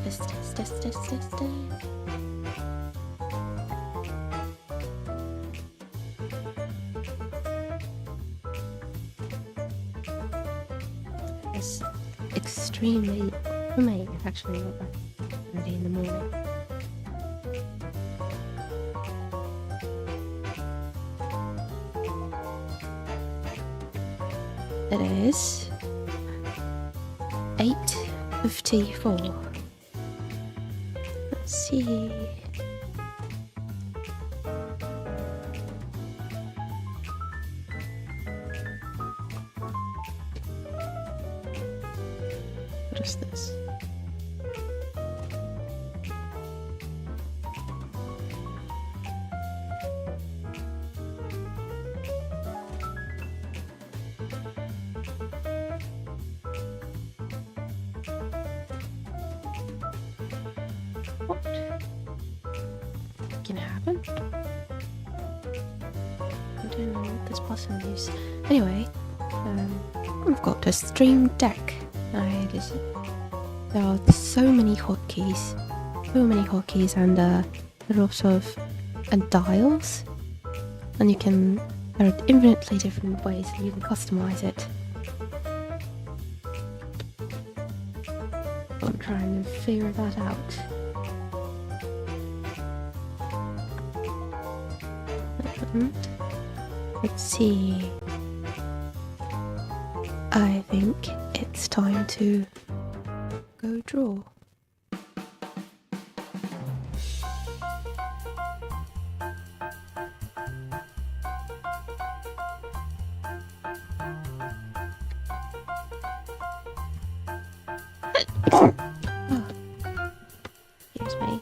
Test. It's extremely late, actually, early in the morning. It is 8:54. Let's see. What is this? What can happen? I don't know what this button is. Anyway, I've got a Stream Deck. There are so many hotkeys, and lots of dials, and there are infinitely different ways that you can customize it. I'm trying to figure that out. Let's see. I think it's time to go draw. Oh, excuse me.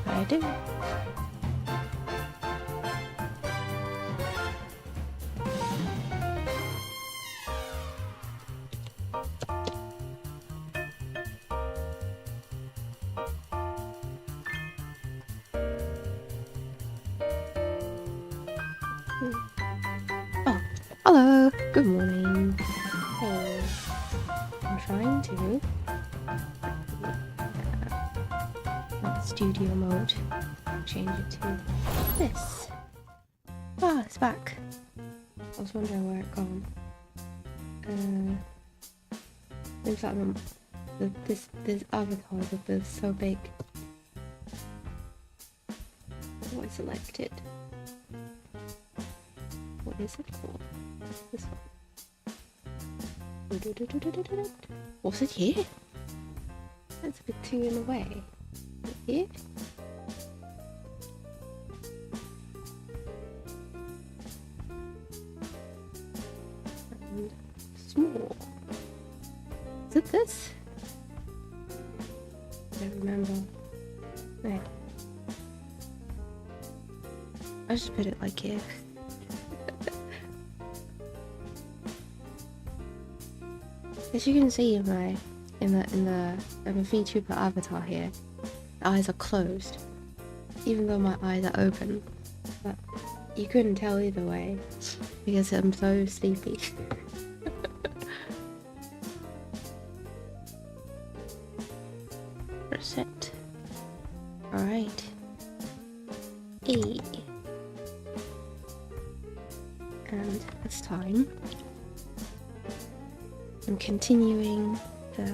I do. Oh, hello. Good morning. Hey, I'm trying to not studio mode. Change it to this. Ah, it's back. I was wondering where it gone. Looks like this avatar is so big. What I selected? What is it called? This one. What's it here? That's a bit too in the way. Here? And small. Is it this? I don't remember. There. I just put it like here. As you can see in the VTuber avatar here, the eyes are closed, even though my eyes are open. But you couldn't tell either way because I'm so sleepy. Reset. Alright. E. And this time I'm continuing the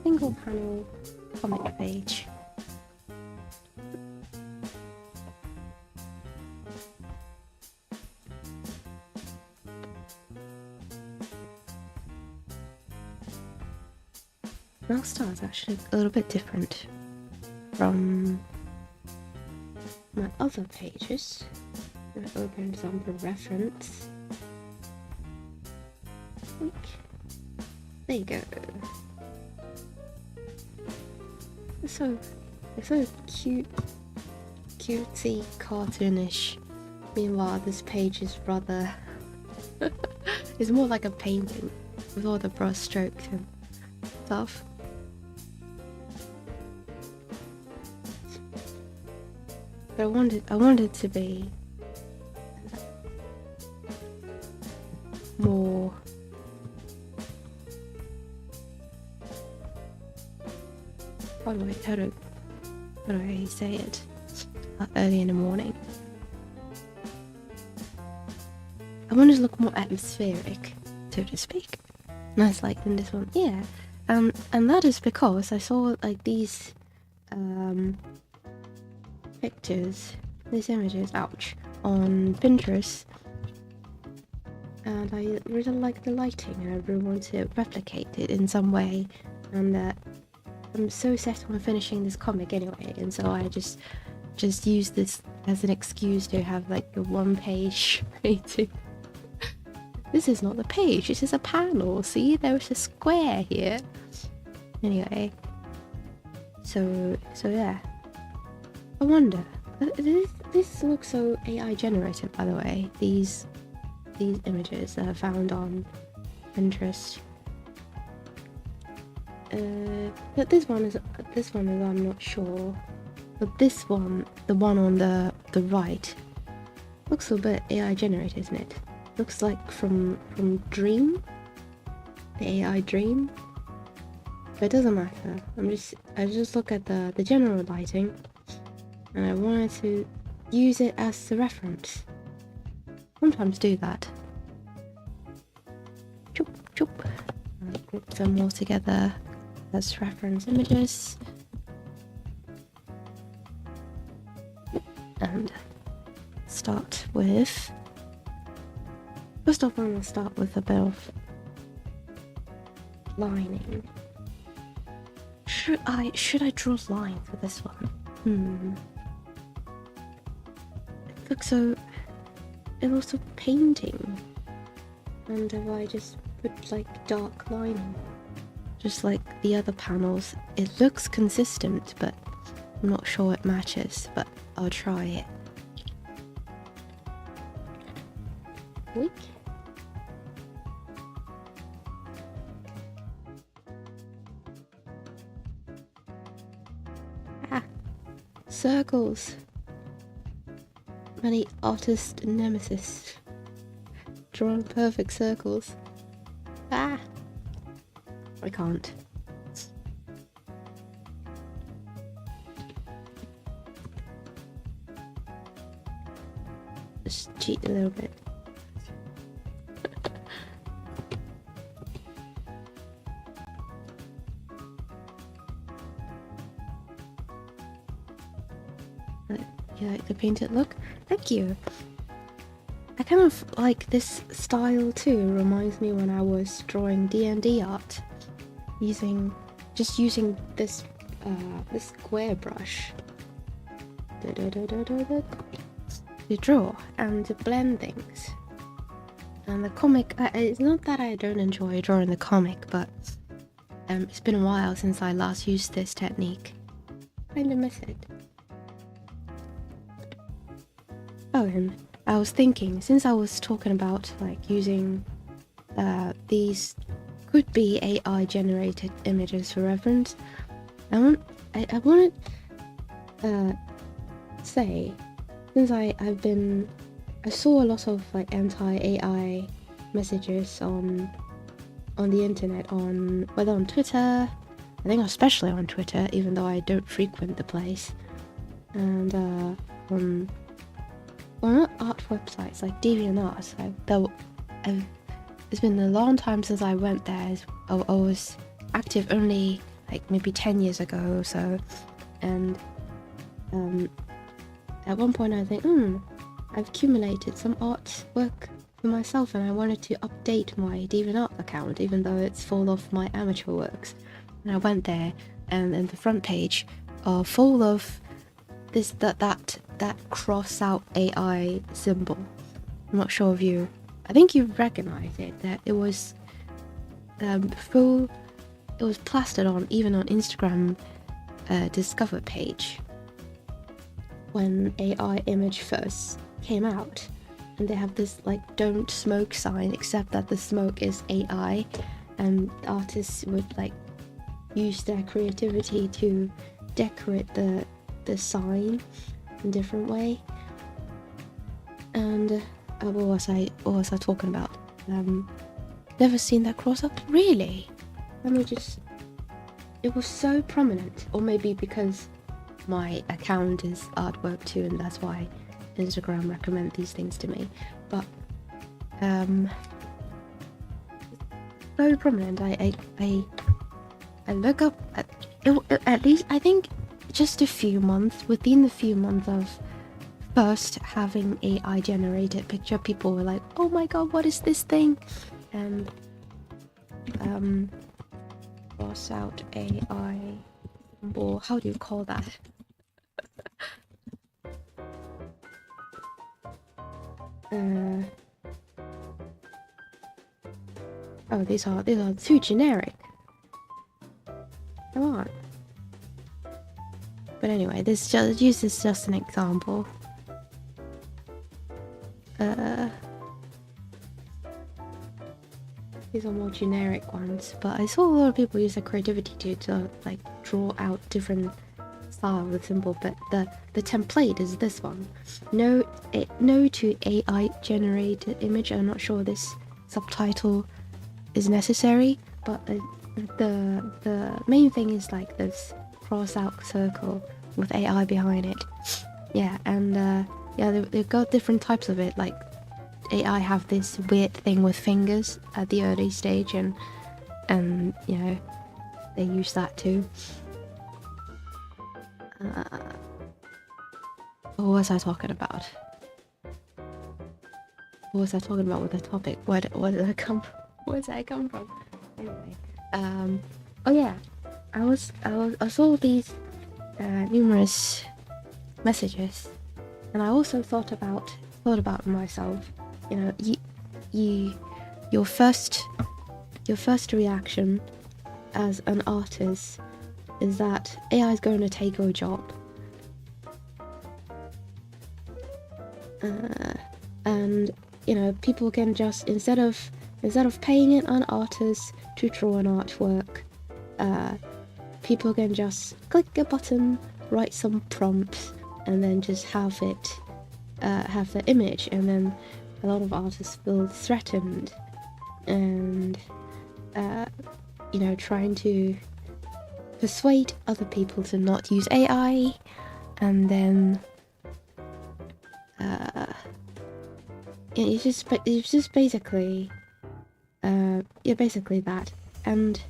single panel comic page. Last is actually a little bit different from my other pages. I'm going to open some for reference. There you go. They're so cute cutesy, cartoonish. Meanwhile, this page is rather... it's more like a painting with all the brush strokes and stuff. But I wanted to be more how do I say it? Early in the morning. I wanted to look more atmospheric, so to speak. Nice like in this one, yeah. And that is because I saw like these pictures, these images, ouch, on Pinterest, and I really like the lighting and I really want to replicate it in some way, and I'm so set on finishing this comic anyway, and so I just use this as an excuse to have like a one-page painting. This is not the page, this is a panel, see, there's a square here. Anyway, so yeah, I wonder, this looks so AI generated, by the way, these images that I found on Pinterest. But this one is I'm not sure. But this one, the one on the right, looks a bit AI generated, isn't it? Looks like from Dream, the AI Dream. But it doesn't matter. I just look at the general lighting, and I wanted to use it as the reference. Sometimes do that. Choop choop. Group them all together as reference images. And start with... First off, I'm going to start with a bit of lining. Should I draw lines for this one? It looks so painting. And if I just put like dark lining, just like the other panels, it looks consistent, but I'm not sure it matches, but I'll try it. Weak. Circles. Many artist nemesis. Drawing perfect circles. I can't. Just cheat a little bit. You like the painted look? Thank you. I kind of like this style too. Reminds me when I was drawing D&D art, using this square brush to draw and to blend things. And the comic, it's not that I don't enjoy drawing the comic, but it's been a while since I last used this technique. Kinda miss it. Oh, and I was thinking, since I was talking about like using these could be AI generated images for reference, I want to say, since I saw a lot of like anti-AI messages on the internet, whether on Twitter, I think especially on Twitter, even though I don't frequent the place, and on art websites like DeviantArt. It's been a long time since I went there. I was active only like maybe 10 years ago or so, and at one point I think, I've accumulated some artwork for myself, and I wanted to update my DeviantArt account, even though it's full of my amateur works. And I went there, and the front page are full of that cross out AI symbol. I'm not sure if you, I think you recognize it, that it was it was plastered on even on Instagram Discover page. when AI image first came out, and they have this like "don't smoke" sign, except that the smoke is AI, and artists would like use their creativity to decorate the sign in a different way. And what was I talking about? Never seen that cross up? Really? Let me just... It was so prominent, or maybe because my account is artwork too, and that's why Instagram recommend these things to me. But so prominent. I look up at least I think just within the few months of first having AI generated picture, people were like, "Oh my god, what is this thing?" And cross out AI symbol. How do you call that? Oh, these are too generic. Come on. But anyway, this is just an example. These are more generic ones, but I saw a lot of people use their creativity to like draw out different styles of symbol. But the template is this one. No to AI generated image. I'm not sure this subtitle is necessary, but the main thing is like this cross out circle with AI behind it. Yeah, and yeah, they've got different types of it. Like AI have this weird thing with fingers at the early stage, and you know, they use that too. What was I talking about? What was I talking about with the topic? Where did I come from? Where did I come from? Anyway, oh yeah, I saw these numerous messages, and I also thought about myself. You know, your first reaction as an artist is that AI is going to take your job, and you know, people can just instead of paying an artist to draw an artwork, people can just click a button, write some prompts, and then just have the image, and then a lot of artists feel threatened, and you know, trying to persuade other people to not use AI, and then it's just basically basically that. And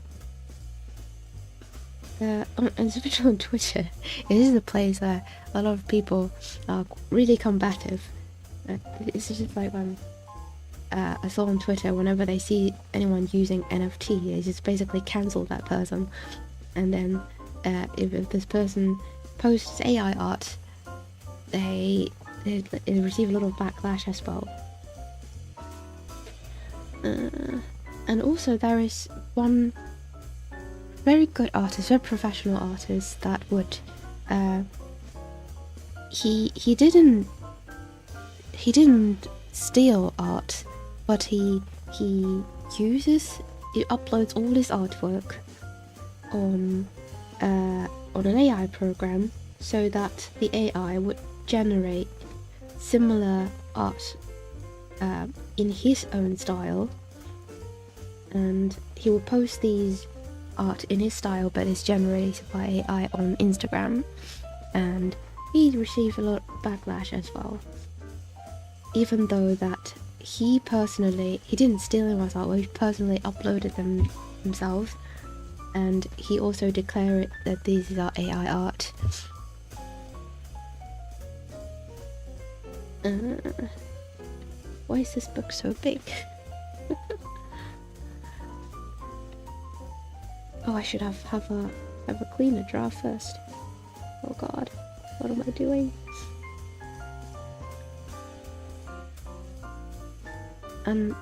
especially on Twitter, it is the place where a lot of people are really combative. It's just like when I saw on Twitter, whenever they see anyone using NFT, they just basically cancel that person. And then if this person posts AI art, they receive a lot of backlash as well. And also there is one very good artist, very professional artist that would he didn't steal art, but he uploads all his artwork on an AI program, so that the AI would generate similar art in his own style, and he will post these art in his style, but it's generated by AI on Instagram, and he received a lot of backlash as well, even though that he didn't steal anyone's art, he personally uploaded them himself, and he also declared that these are AI art. Why is this book so big? Oh, I should have a cleaner draft first. Oh god, what am I doing? And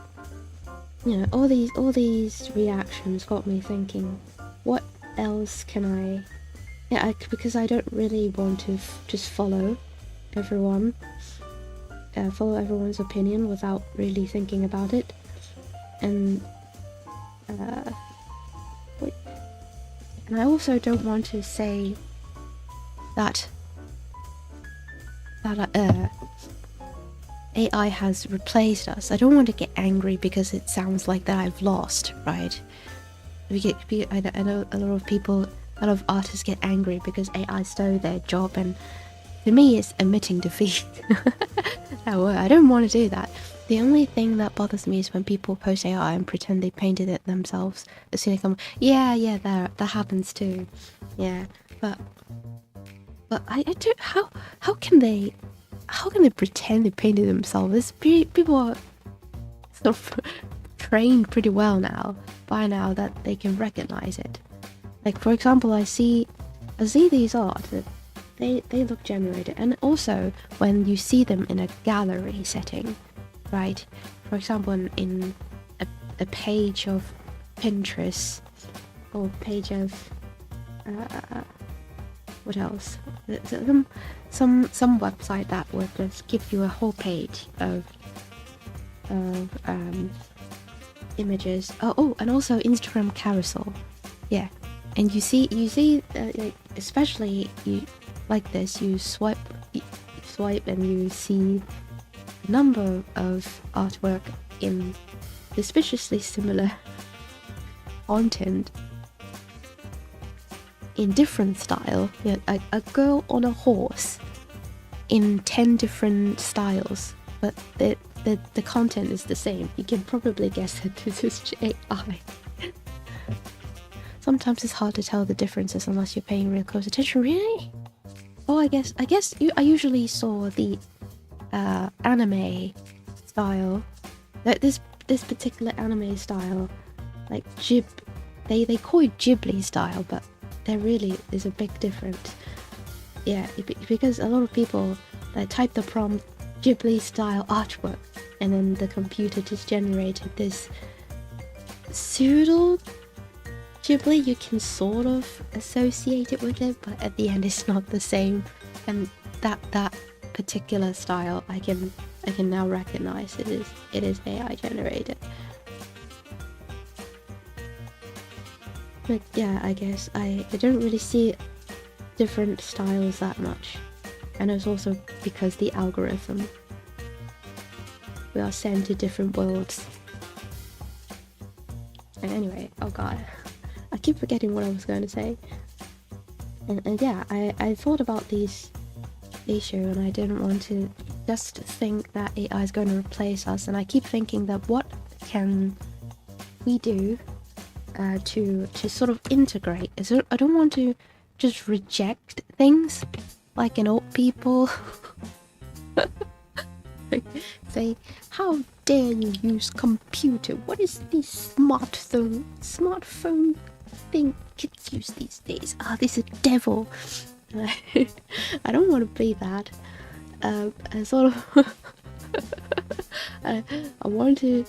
you know, all these reactions got me thinking, what else can I? Yeah, because I don't really want to just follow everyone, follow everyone's opinion without really thinking about it, and and I also don't want to say that AI has replaced us. I don't want to get angry because it sounds like that I've lost, right? I know a lot of people, a lot of artists get angry because AI stole their job, and to me it's admitting defeat. I don't want to do that. The only thing that bothers me is when people post AI and pretend they painted it themselves. As soon as they come, yeah, that happens too. Yeah, but I do. How can they pretend they painted themselves? People are sort of trained pretty well now by now that they can recognize it. Like, for example, I see these art that they look generated, and also when you see them in a gallery setting, right? For example, in a page of Pinterest or page of what else? Some website that would just give you a whole page of images. Oh, and also Instagram carousel. Yeah, and you see, like, especially you like this. You swipe, and you see a number of artwork in suspiciously similar content in different style. Yeah, a girl on a horse in 10 different styles, but the content is the same. You can probably guess that this is AI. Sometimes it's hard to tell the differences unless you're paying real close attention. Really? Oh, I guess I usually saw the anime style. This particular anime style, like they call it Ghibli style, but there really is a big difference. Yeah, because a lot of people type the prompt Ghibli style artwork, and then the computer just generated this pseudo Ghibli. You can sort of associate it with it, but at the end it's not the same. And that particular style I can now recognize it is AI generated. But yeah, I guess I don't really see different styles that much, and it's also because the algorithm. We are sent to different worlds. And anyway, oh god, I keep forgetting what I was going to say. And yeah, I thought about these issue, and I didn't want to just think that AI is going to replace us, and I keep thinking that what can we do to sort of integrate. I don't want to just reject things like in old people. Say, how dare you use computer? What is this smartphone thing kids use these days? This is a devil. I don't want to be that. I sort of I want to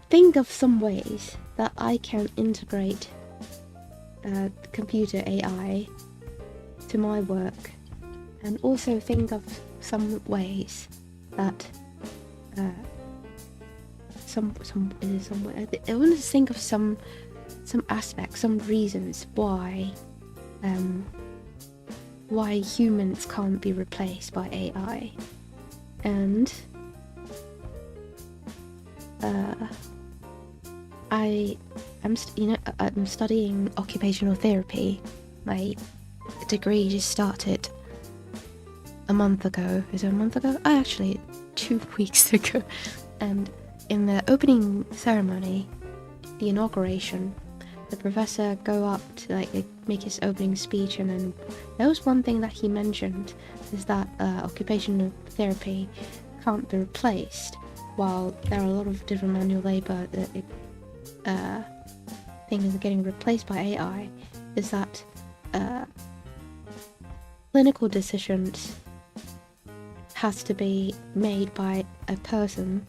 think of some ways that I can integrate computer AI to my work, and also think of some ways that I want to think of some aspects, some reasons why humans can't be replaced by AI. And I'm studying occupational therapy. My degree just started a month ago. Is it a month ago? Actually 2 weeks ago. And in the opening ceremony, the inauguration, the professor go up to make his opening speech, and then there was one thing that he mentioned is that occupational therapy can't be replaced. While there are a lot of different manual labor that things are getting replaced by AI, is that clinical decisions has to be made by a person.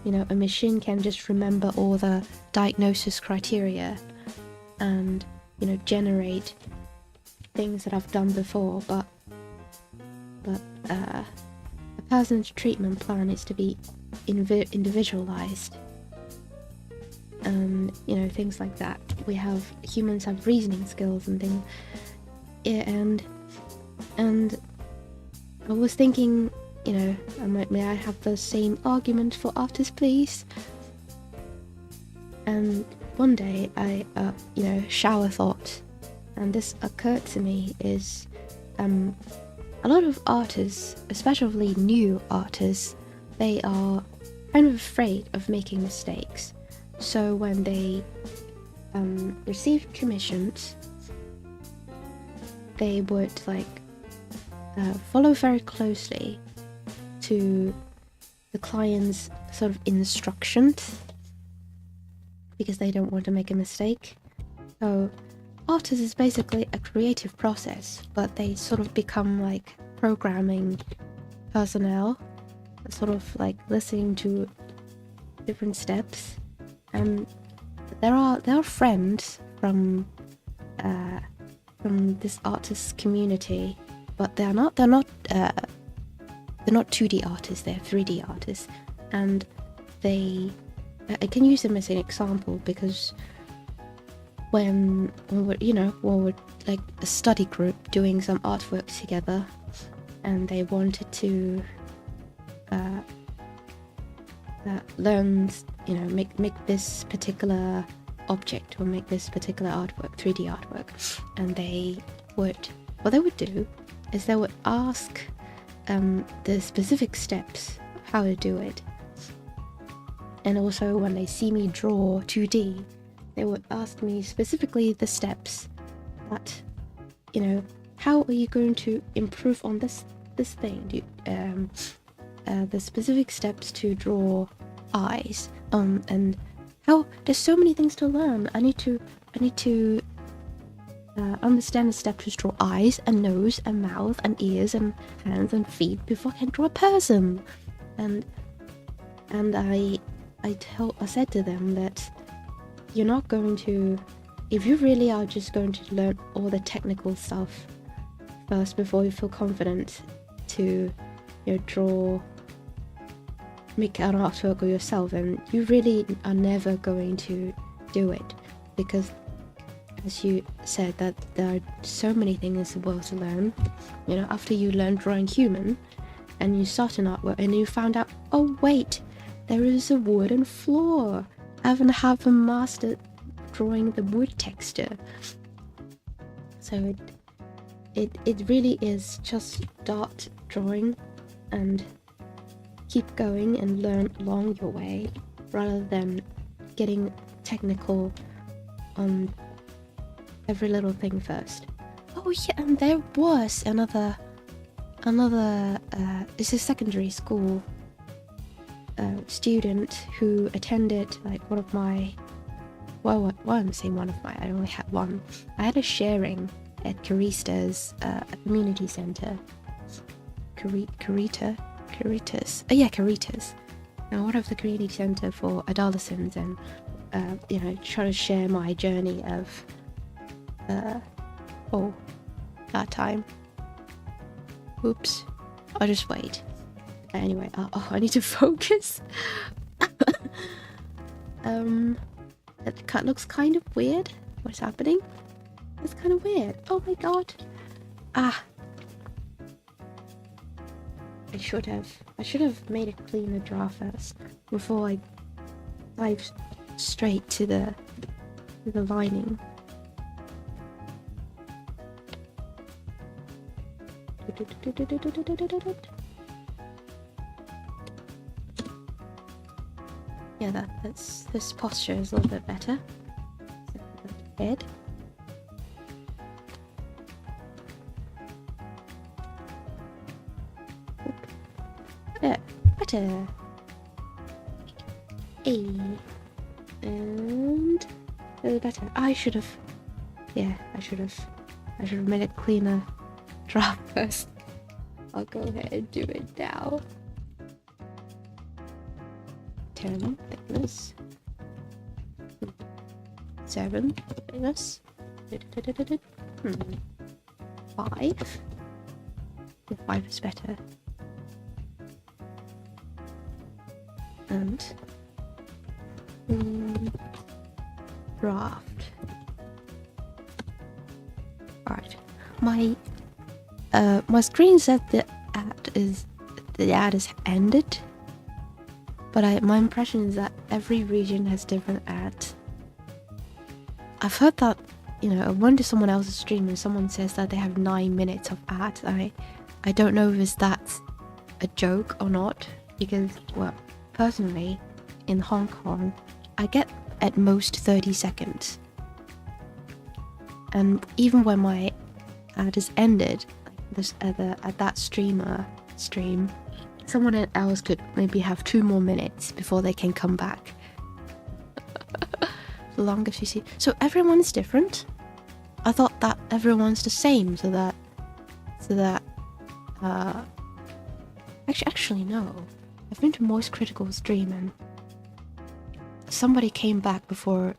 A machine can just remember all the diagnosis criteria and generate things that I've done before, but but a person's treatment plan is to be individualized. And things like that. Humans have reasoning skills and things. Yeah, and I was thinking, may I have the same argument for artists, please? And one day I shower thought, and this occurred to me, is a lot of artists, especially new artists, they are kind of afraid of making mistakes. So when they receive commissions, they would follow very closely to the client's sort of instructions, because they don't want to make a mistake. So artist is basically a creative process, but they sort of become like programming personnel, sort of like listening to different steps. And there are friends from this artist community, but they're not 2D artists, they're 3D artists, and I can use them as an example because when we're like a study group doing some artwork together, and they wanted to learn, make this particular object or make this particular artwork, 3D artwork, and what they would do is they would ask the specific steps of how to do it. And also when they see me draw 2D, they would ask me specifically the steps that, how are you going to improve on this thing? The specific steps to draw eyes, and how there's so many things to learn. I need to understand the steps to draw eyes and nose and mouth and ears and hands and feet before I can draw a person. And I said to them that you're not going to, if you really are just going to learn all the technical stuff first before you feel confident to make an artwork of yourself, and you really are never going to do it, because as you said, that there are so many things in the world to learn. After you learn drawing human and you start an artwork and you found out, oh wait, there is a wooden floor, I haven't mastered drawing the wood texture. So it really is just start drawing and keep going and learn along your way, rather than getting technical on every little thing first. Oh yeah, and there was another it's a secondary school student who attended like one of my, I'm saying one of my, I only had one. I had a sharing at Caritas, a community center. Caritas. Now, one of the community center for adolescents, and try to share my journey of that time. Oops, I'll just wait. Anyway, I need to focus. That cut looks kind of weird. What's happening? It's kind of weird. Oh my god. I should have made a cleaner draw first before I dive straight to the lining. Yeah, this posture is a little bit better. Head. Yeah, better. And a little better. I should have made a cleaner draft first. I'll go ahead and do it now. 10 thickness. 7 thickness. 5. if 5 is better. And draft. Alright. My screen said the ad is ended. But my impression is that every region has different ads. I've heard that, I went to someone else's stream and someone says that they have 9 minutes of ads. I don't know if that's a joke or not, because, well, personally, in Hong Kong, I get at most 30 seconds. And even when my ad is ended, at that stream, someone else could maybe have 2 more minutes before they can come back. The longest you see. So everyone's different? I thought that everyone's the same, so that actually no. I've been to Moist Critical stream and somebody came back before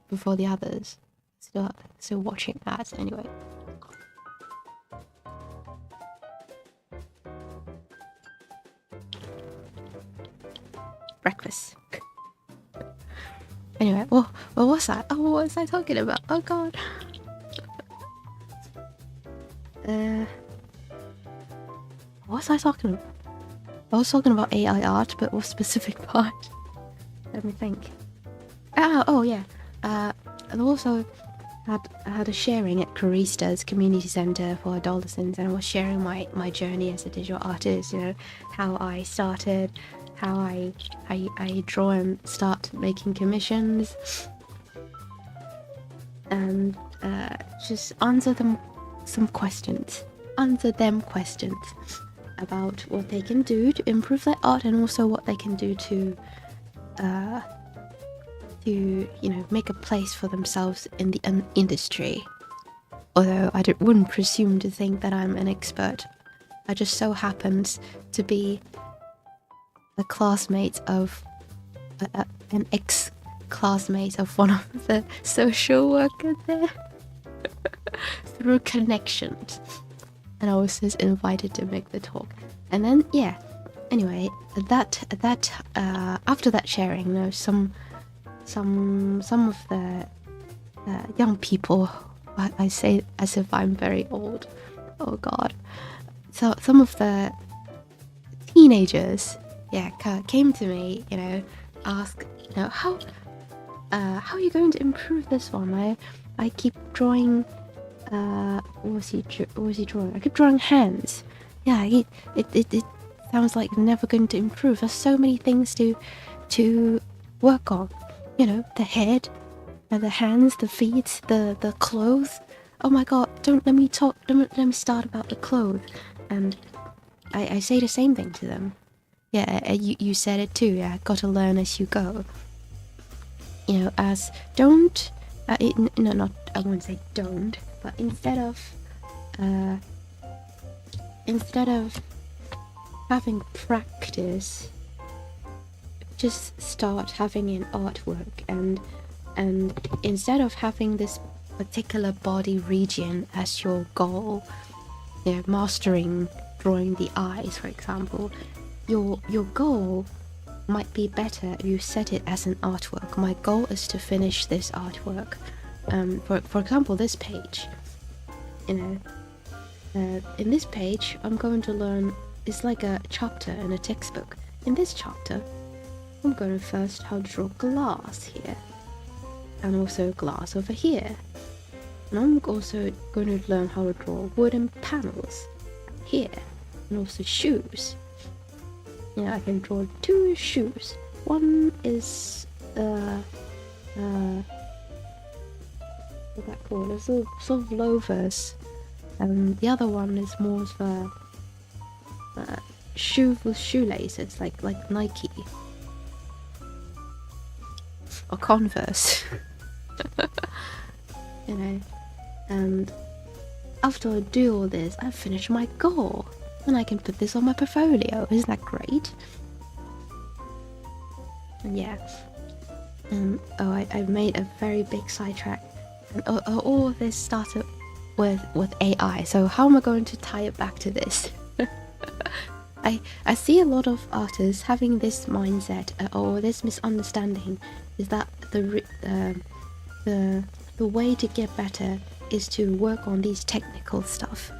the others. Still watching ads anyway. Breakfast. Anyway, what was that? Oh, what was I talking about? Oh god. What was I talking about? I was talking about AI art, but what specific part? Let me think. Oh yeah. And also had a sharing at Carista's community center for adolescents, and I was sharing my journey as a digital artist. How I started, how I draw and start making commissions, and just answer them questions about what they can do to improve their art, and also what they can do to make a place for themselves in the industry. Although I wouldn't presume to think that I'm an expert. I just so happens to be a classmate of an ex-classmate of one of the social workers there through connections, and I was just invited to make the talk. And then anyway, after that sharing, some of the young people, I say as if I'm very old, oh god, so some of the teenagers came to me, ask, how are you going to improve this one? I keep drawing, what was he drawing? I keep drawing hands. It sounds like never going to improve. There's so many things to work on. The head, and the hands, the feet, the clothes. Oh my god, don't let me start about the clothes. And I say the same thing to them. You said it too, gotta learn as you go. I won't say don't, but instead of having practice, just start having an artwork, and instead of having this particular body region as your goal, mastering drawing the eyes, for example, your goal might be better if you set it as an artwork. My goal is to finish this artwork. For example, this page. In this page, I'm going to learn. It's like a chapter in a textbook. In this chapter, I'm going to first how to draw glass here, and also glass over here. And I'm also going to learn how to draw wooden panels here, and also shoes. I can draw 2 shoes. One is what's that called? It's sort of loafers, and the other one is more of a shoe with shoelaces, like Nike or Converse. And after I do all this, I've finished my goal, and I can put this on my portfolio. Isn't that great? And I've made a very big sidetrack, and all of this started with AI. So how am I going to tie it back to this? I see a lot of artists having this mindset or this misunderstanding is that the way to get better is to work on these technical stuff,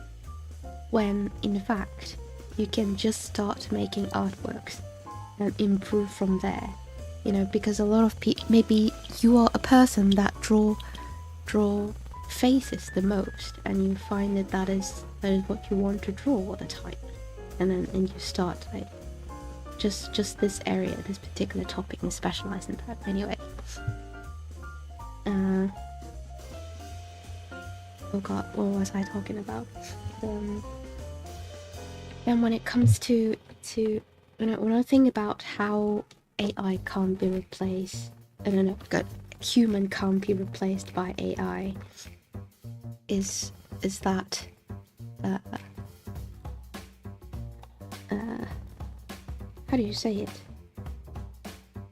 when in fact you can just start making artworks and improve from there. You know, because a lot of people, maybe you are a person that draw faces the most, and you find that is what you want to draw all the time, and you start like just this area, this particular topic, and specialize in that. Anyway, oh god, what was I talking about? And when it comes to when I think about how AI can't be replaced, human can't be replaced by AI, is that how do you say it?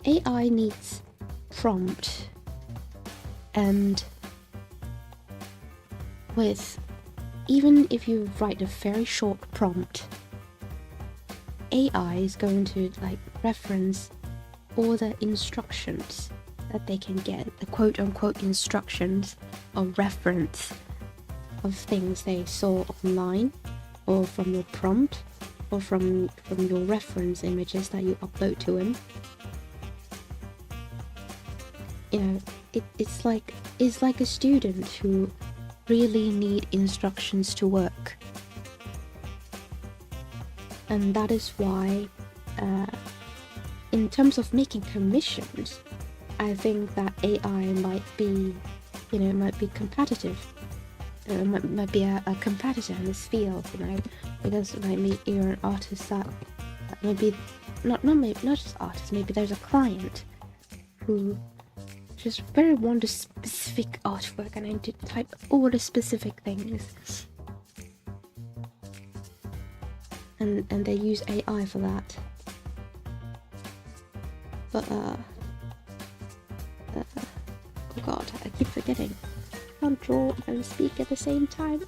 AI needs prompt, and even if you write a very short prompt, AI is going to like reference all the instructions that they can get, the quote-unquote instructions or reference of things they saw online, or from your prompt, or from your reference images that you upload to him. You know, it's like a student who really need instructions to work. And that is why, in terms of making commissions, I think that AI might be competitive. Might be a competitor in this field, you know, because maybe you're an artist that maybe not just artists. Maybe there's a client who just very want a specific artwork, and I need to type all the specific things. And they use AI for that. But oh god, I keep forgetting. I can't draw and speak at the same time.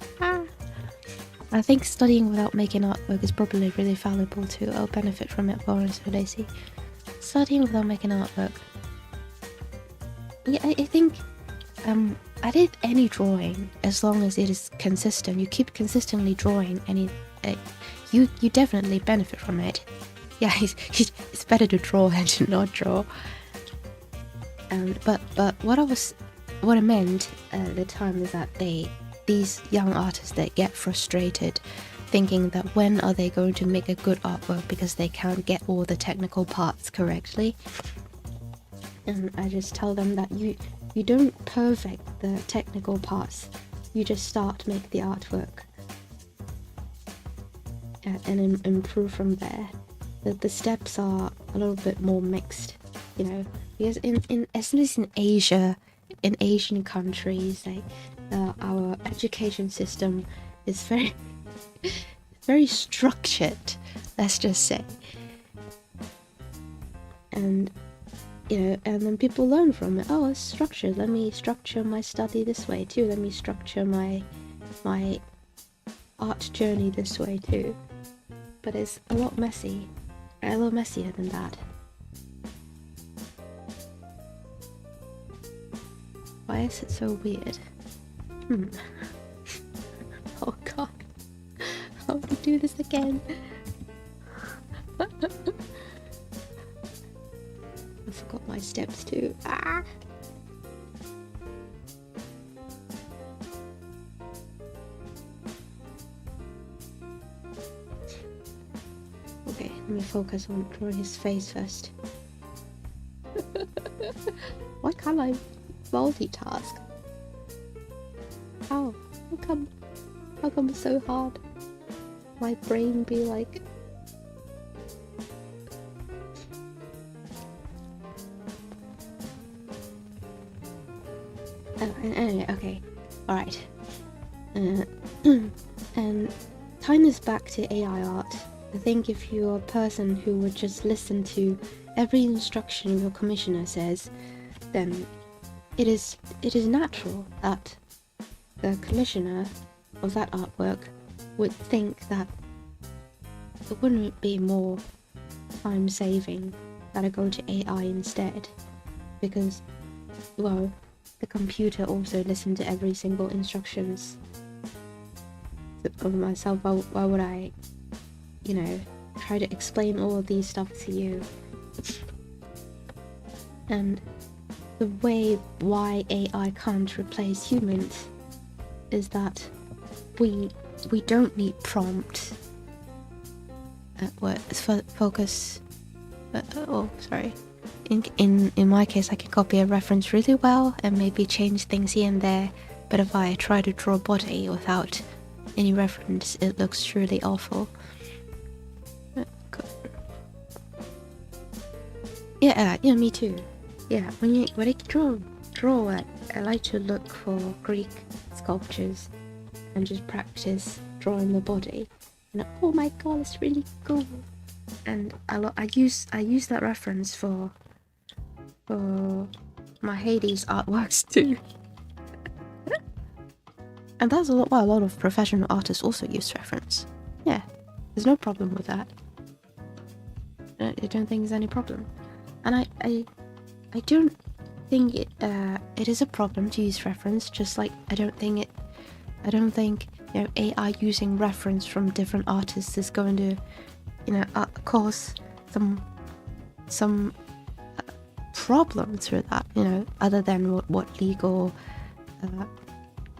I think studying without making artwork is probably really valuable too. I'll benefit from it more, so lazy. Studying without making artwork. Yeah, I think I did any drawing as long as it is consistent. You keep consistently drawing you definitely benefit from it. Yeah, it's better to draw than to not draw. But what I meant at the time is that these young artists, they get frustrated thinking that when are they going to make a good artwork because they can't get all the technical parts correctly. And I just tell them that you don't perfect the technical parts, you just start make the artwork. And improve from there. The steps are a little bit more mixed, you know, because especially in Asian countries, like our education system is very structured, let's just say, and you know, and then people learn from it. Oh, it's structured. Let me structure my study this way too. Let me structure my art journey this way too. But it's a lot messier than that. Why is it so weird? Oh god. How do we do this again? I forgot my steps too. Okay, let me focus on drawing his face first. Why can't I multitask? How? How come it's so hard? My brain be like... Anyway, okay. Alright. And tying this back to AI art, I think if you're a person who would just listen to every instruction your commissioner says, then it is natural that the commissioner of that artwork would think that it wouldn't be more time saving that I go to AI instead, because, well, the computer also listens to every single instructions of myself. Why would I, try to explain all of these stuff to you? And the way why AI can't replace humans is that we don't need prompt. Focus. Sorry. In my case, I can copy a reference really well and maybe change things here and there. But if I try to draw a body without any reference, it looks truly awful. Yeah, me too. Yeah, when I draw, I like to look for Greek sculptures and just practice drawing the body. And oh my god, it's really cool. And I use that reference for my Hades artworks too. And that's a lot of professional artists also use reference. Yeah, there's no problem with that. I don't think there's any problem. And I don't think it is a problem to use reference, just like I don't think AI using reference from different artists is going to cause some problems through that, other than what legal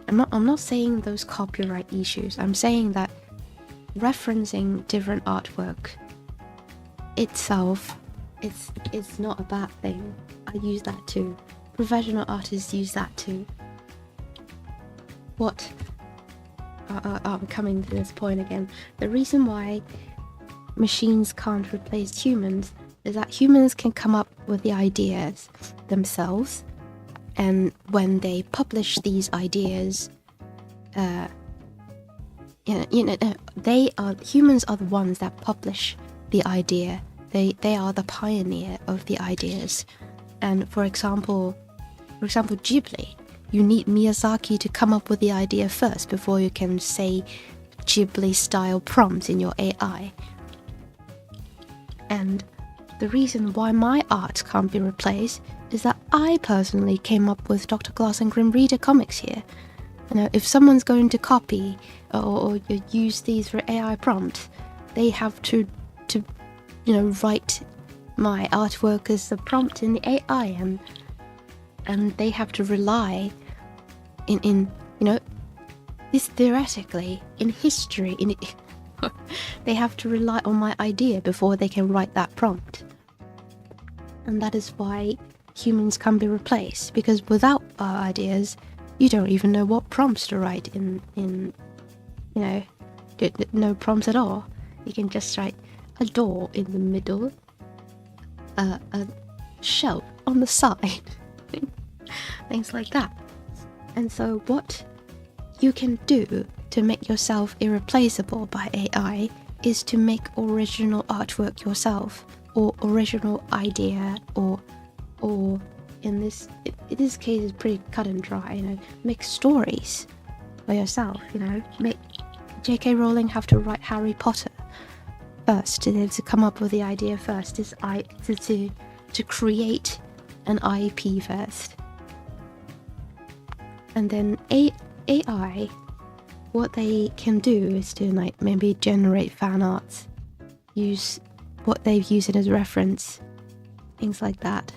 I'm not saying those copyright issues. I'm saying that referencing different artwork itself, it's not a bad thing. I use that too. Professional artists use that too. I'm coming to this point again. The reason why machines can't replace humans is that humans can come up with the ideas themselves, and when they publish these ideas, humans are the ones that publish the idea. They are the pioneer of the ideas. And for example, Ghibli, you need Miyazaki to come up with the idea first before you can say Ghibli style prompts in your AI. And the reason why my art can't be replaced is that I personally came up with Dr. Glass and Grim Reader comics here. If someone's going to copy or use these for AI prompts, they have to write my artwork as the prompt in the AI, and they have to rely in this theoretically in history they have to rely on my idea before they can write that prompt. And that is why humans can be replaced, because without our ideas, you don't even know what prompts to write in no prompts at all. You can just write a door in the middle, a shelf on the side, things like that. And so what you can do to make yourself irreplaceable by AI is to make original artwork yourself, or original idea, or in this case it's pretty cut and dry, make stories by yourself, make J.K. Rowling have to write Harry Potter first to come up with the idea first, to create an IP first. And then AI, what they can do is to maybe generate fan arts, use what they've used it as reference, things like that.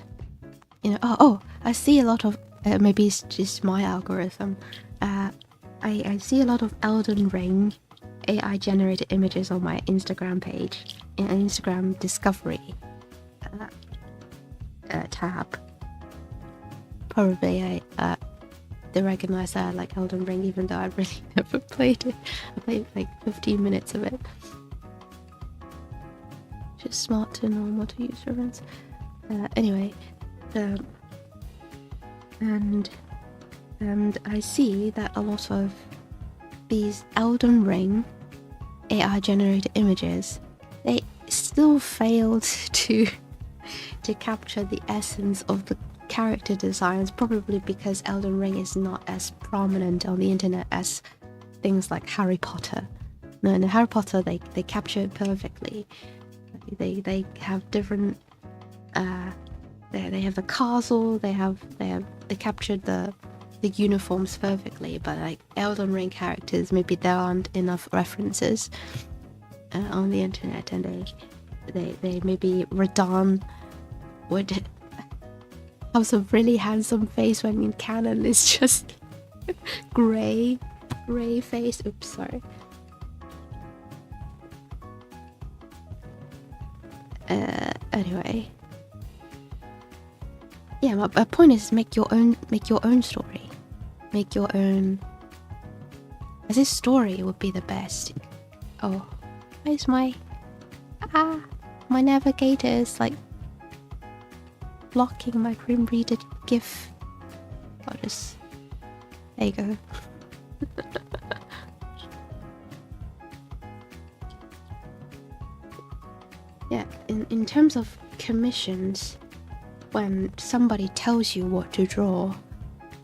I see a lot of maybe it's just my algorithm. I see a lot of Elden Ring AI generated images on my Instagram page, in an Instagram discovery tab. Probably they recognize that I like Elden Ring, even though I really never played it. I played like 15 minutes of it. Just smart to know what to use reference. Anyway, and I see that a lot of these Elden Ring AI generated images, they still failed to capture the essence of the character designs, probably because Elden Ring is not as prominent on the internet as things like Harry Potter. No, in Harry Potter, they capture it perfectly. They have different. They have the castle. They captured the uniforms perfectly. But like Elden Ring characters, maybe there aren't enough references on the internet, and they maybe Radahn would have some really handsome face when in canon it's just grey face. Oops, sorry. Anyway, yeah, my point is make your own story, make your own. This story would be the best. Oh, where's my navigator is like blocking my Grim Reader GIF. I'll just, there you go. Yeah, in terms of commissions, when somebody tells you what to draw,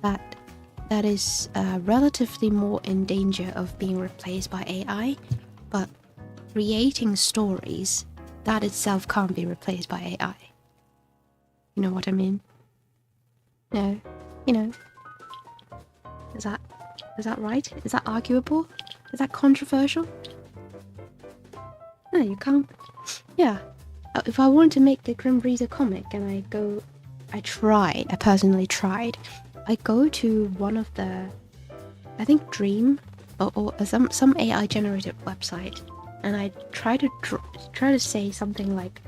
that is relatively more in danger of being replaced by AI, but creating stories, that itself can't be replaced by AI. You know what I mean? No, you know. Is that right? Is that arguable? Is that controversial? No, you can't. Yeah. If I wanted to make the Grim Reaper comic and I personally tried, I go to one of the, I think Dream or some AI generated website, and I try to say something like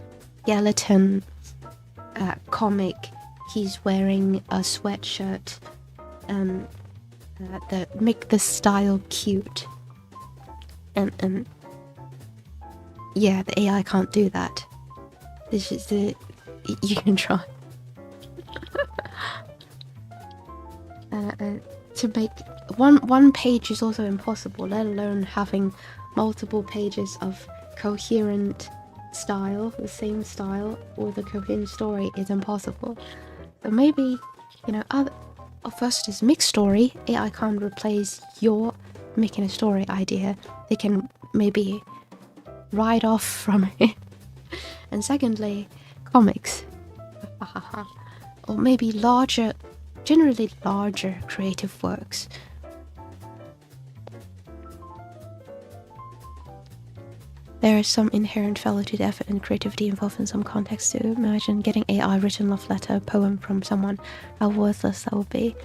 skeleton comic, he's wearing a sweatshirt, make the style cute, and yeah, the AI can't do that. This is the, you can try. To make one page is also impossible, let alone having multiple pages of coherent style, the same style, or the coherent story is impossible. So maybe, you know, first is mixed story. AI can't replace your making a story idea. They can maybe ride off from it. And secondly, comics. Or maybe generally larger creative works. There is some inherent value to the effort and creativity involved in some contexts too. Imagine getting AI written love letter, poem from someone, how worthless that would be.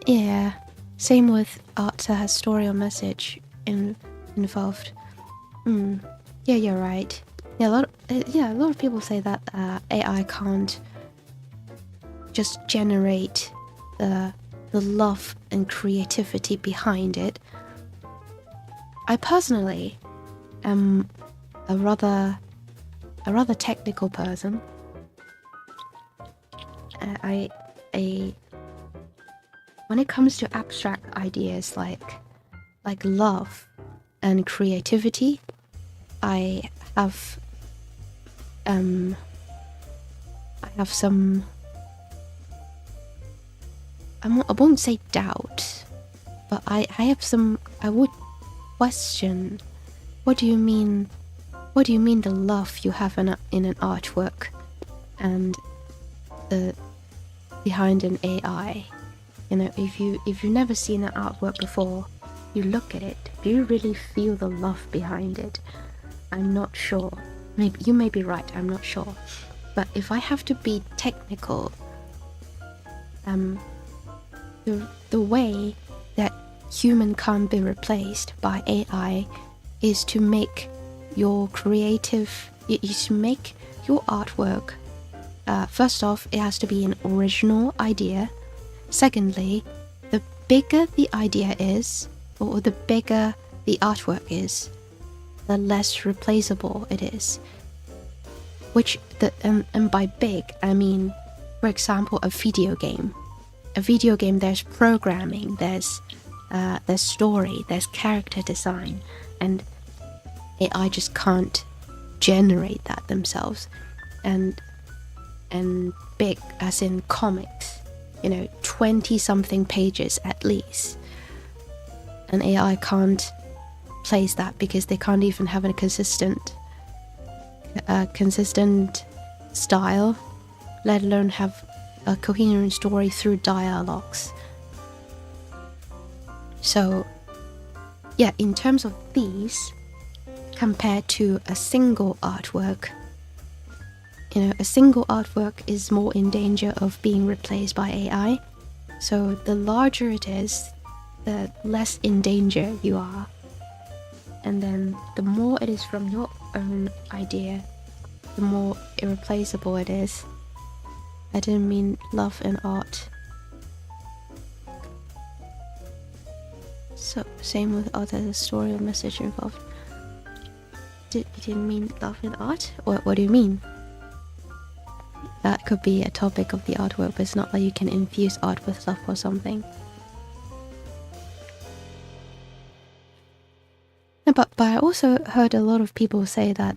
Yeah, same with art that has story or message involved. Yeah, you're right. Yeah, a lot of people say that AI can't just generate the love and creativity behind it. I personally am a rather technical person. When it comes to abstract ideas like love and creativity, I have some, I won't say doubt, but I would question, what do you mean the love you have in an artwork and behind an AI? You know, if you've never seen an artwork before, you look at it, do you really feel the love behind it? I'm not sure. Maybe you may be right, I'm not sure. But if I have to be technical, the way that human can't be replaced by AI is to make your artwork. First off, it has to be an original idea. Secondly, the bigger the idea is, or the bigger the artwork is, the less replaceable it is. And by big, I mean, for example, a video game. A video game, there's programming, there's story, there's character design, and AI just can't generate that themselves. And big, as in comics, 20-something pages at least. An AI can't replace that because they can't even have a consistent style, let alone have a coherent story through dialogues. So yeah, in terms of these, compared to a single artwork, a single artwork is more in danger of being replaced by AI. So the larger it is, the less in danger you are. And then the more it is from your own idea, the more irreplaceable it is. I didn't mean love and art. So, same with art, there's a story or message involved. You didn't mean love and art? What do you mean? That could be a topic of the artwork, but it's not like you can infuse art with love or something. But I also heard a lot of people say that,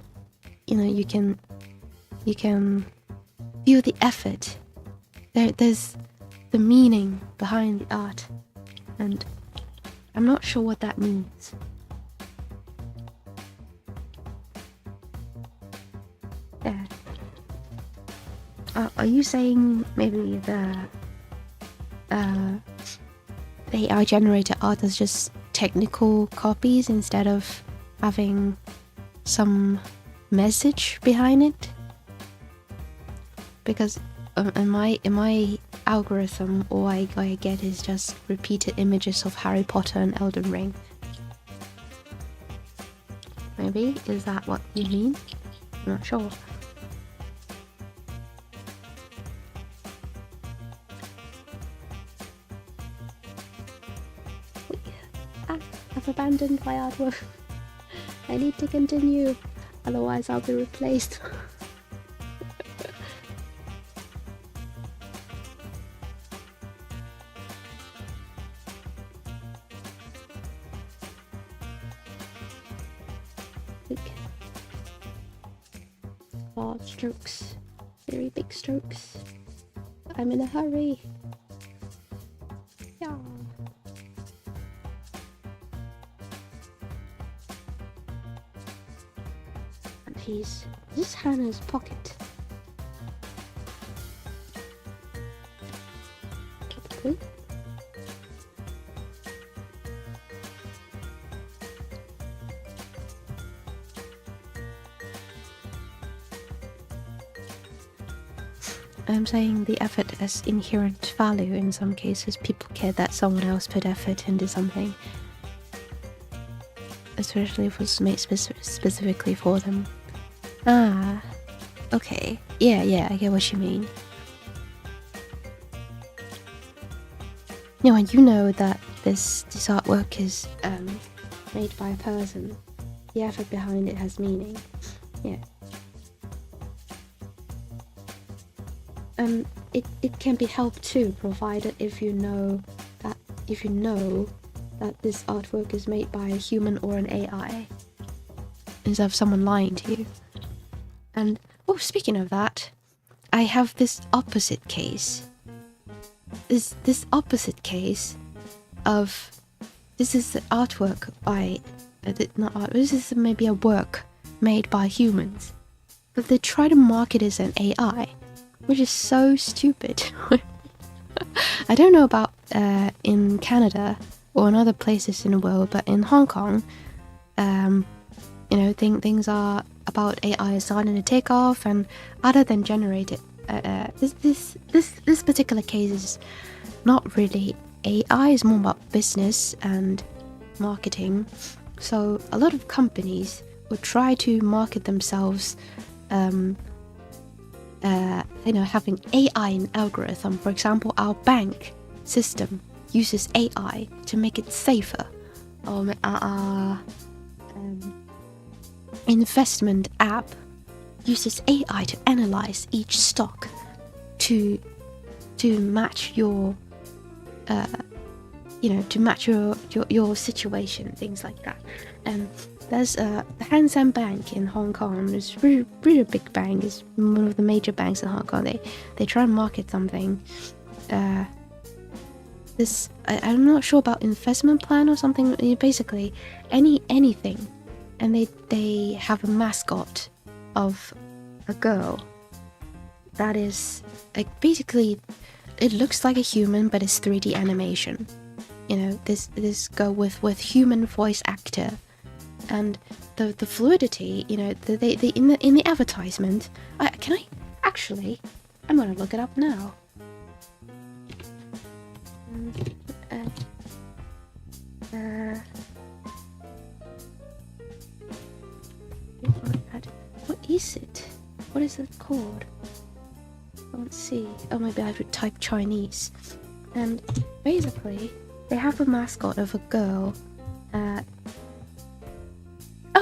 you can feel the effort. There's the meaning behind the art, and I'm not sure what that means. Yeah. Are you saying maybe the AI generated art is just technical copies instead of having some message behind it? Because in my algorithm, all I get is just repeated images of Harry Potter and Elden Ring. Maybe? Is that what you mean? I'm not sure. I've abandoned my artwork. I need to continue, otherwise I'll be replaced. Large strokes, very big strokes. I'm in a hurry. Yeah. And this is Hannah's pocket. Probably. I'm saying the effort has inherent value in some cases. People care that someone else put effort into something, especially if it was made specifically for them. Ah, okay. Yeah, I get what you mean. And you know that this artwork is made by a person. The effort behind it has meaning. Yeah. It can be helped too, provided if you know that this artwork is made by a human or an AI, instead of someone lying to you. And speaking of that, I have this opposite case. This opposite case of this is the artwork by not art. This is maybe a work made by humans, but they try to market it as an AI. Which is so stupid. I don't know about in Canada or in other places in the world, but in Hong Kong, things are about AI starting to take off, and other than generated, this particular case is not really AI. It's more about business and marketing. So a lot of companies would try to market themselves. Having AI in algorithm. For example, our bank system uses AI to make it safer. Investment app uses AI to analyze each stock to match your your situation, things like that. And there's the Hang Seng Bank in Hong Kong. It's a really big bank. It's one of the major banks in Hong Kong. They try and market something. this. I'm not sure about investment plan or something. Basically, anything, and they have a mascot of a girl that is like basically it looks like a human, but it's 3D animation. You know, this girl with human voice actor, and the fluidity. You know, they in the advertisement. Can I actually? I'm gonna look it up now. What is it? What is it called? Let's see. Oh, maybe I have to type Chinese. And basically, they have a mascot of a girl. Oh,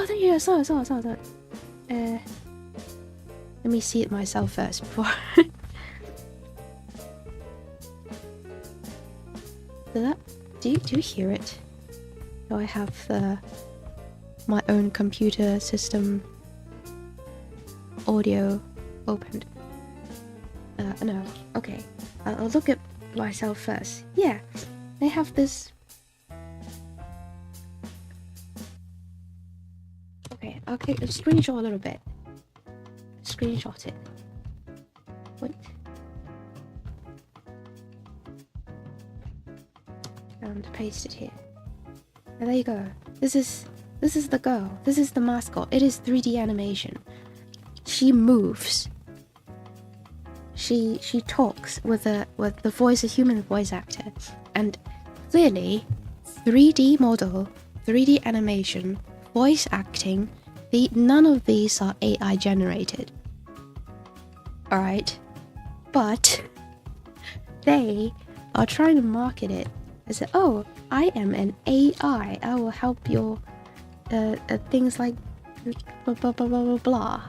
there you go. Sorry. Let me see it myself first before. Do you hear it? Do I have my own computer system audio opened? No. Okay. I'll look at myself first. Yeah, they have this. Okay, I'll take a screenshot a little bit. Screenshot it. Wait. And paste it here. And there you go. This is the girl. This is the mascot. It is 3D animation. She moves. She talks with the voice, a human voice actor, and clearly 3D model, 3D animation, voice acting. None of these are AI generated. All right, but they are trying to market it as oh, I am an AI. I will help your things like blah blah blah blah blah blah.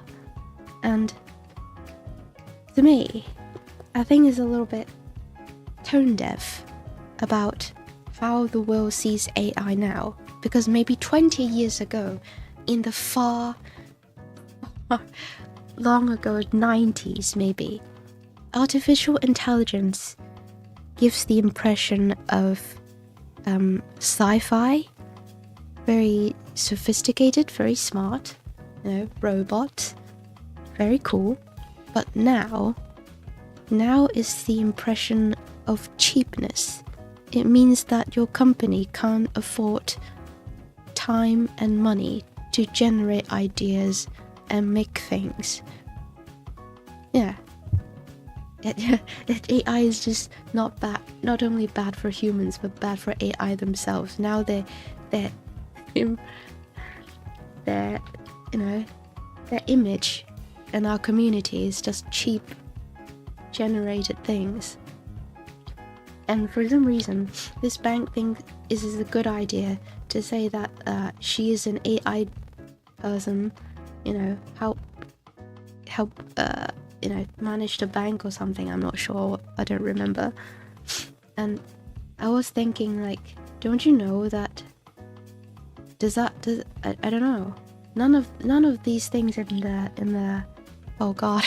And to me, I think it's a little bit tone deaf about how the world sees AI now. Because maybe 20 years ago, in the far long ago 90s maybe, artificial intelligence gives the impression of sci-fi, very sophisticated, very smart, you know, robot, very cool. But now is the impression of cheapness. It means that your company can't afford time and money to generate ideas and make things. Yeah. AI is just not bad. Not only bad for humans, but bad for AI themselves. Now their image in our community is just cheap generated things. And for some reason, this bank thinks it is a good idea to say that she is an AI person, you know, help manage the bank or something. I'm not sure. I don't remember. And I was thinking, like, don't you know that? I don't know. None of these things in the. Oh God.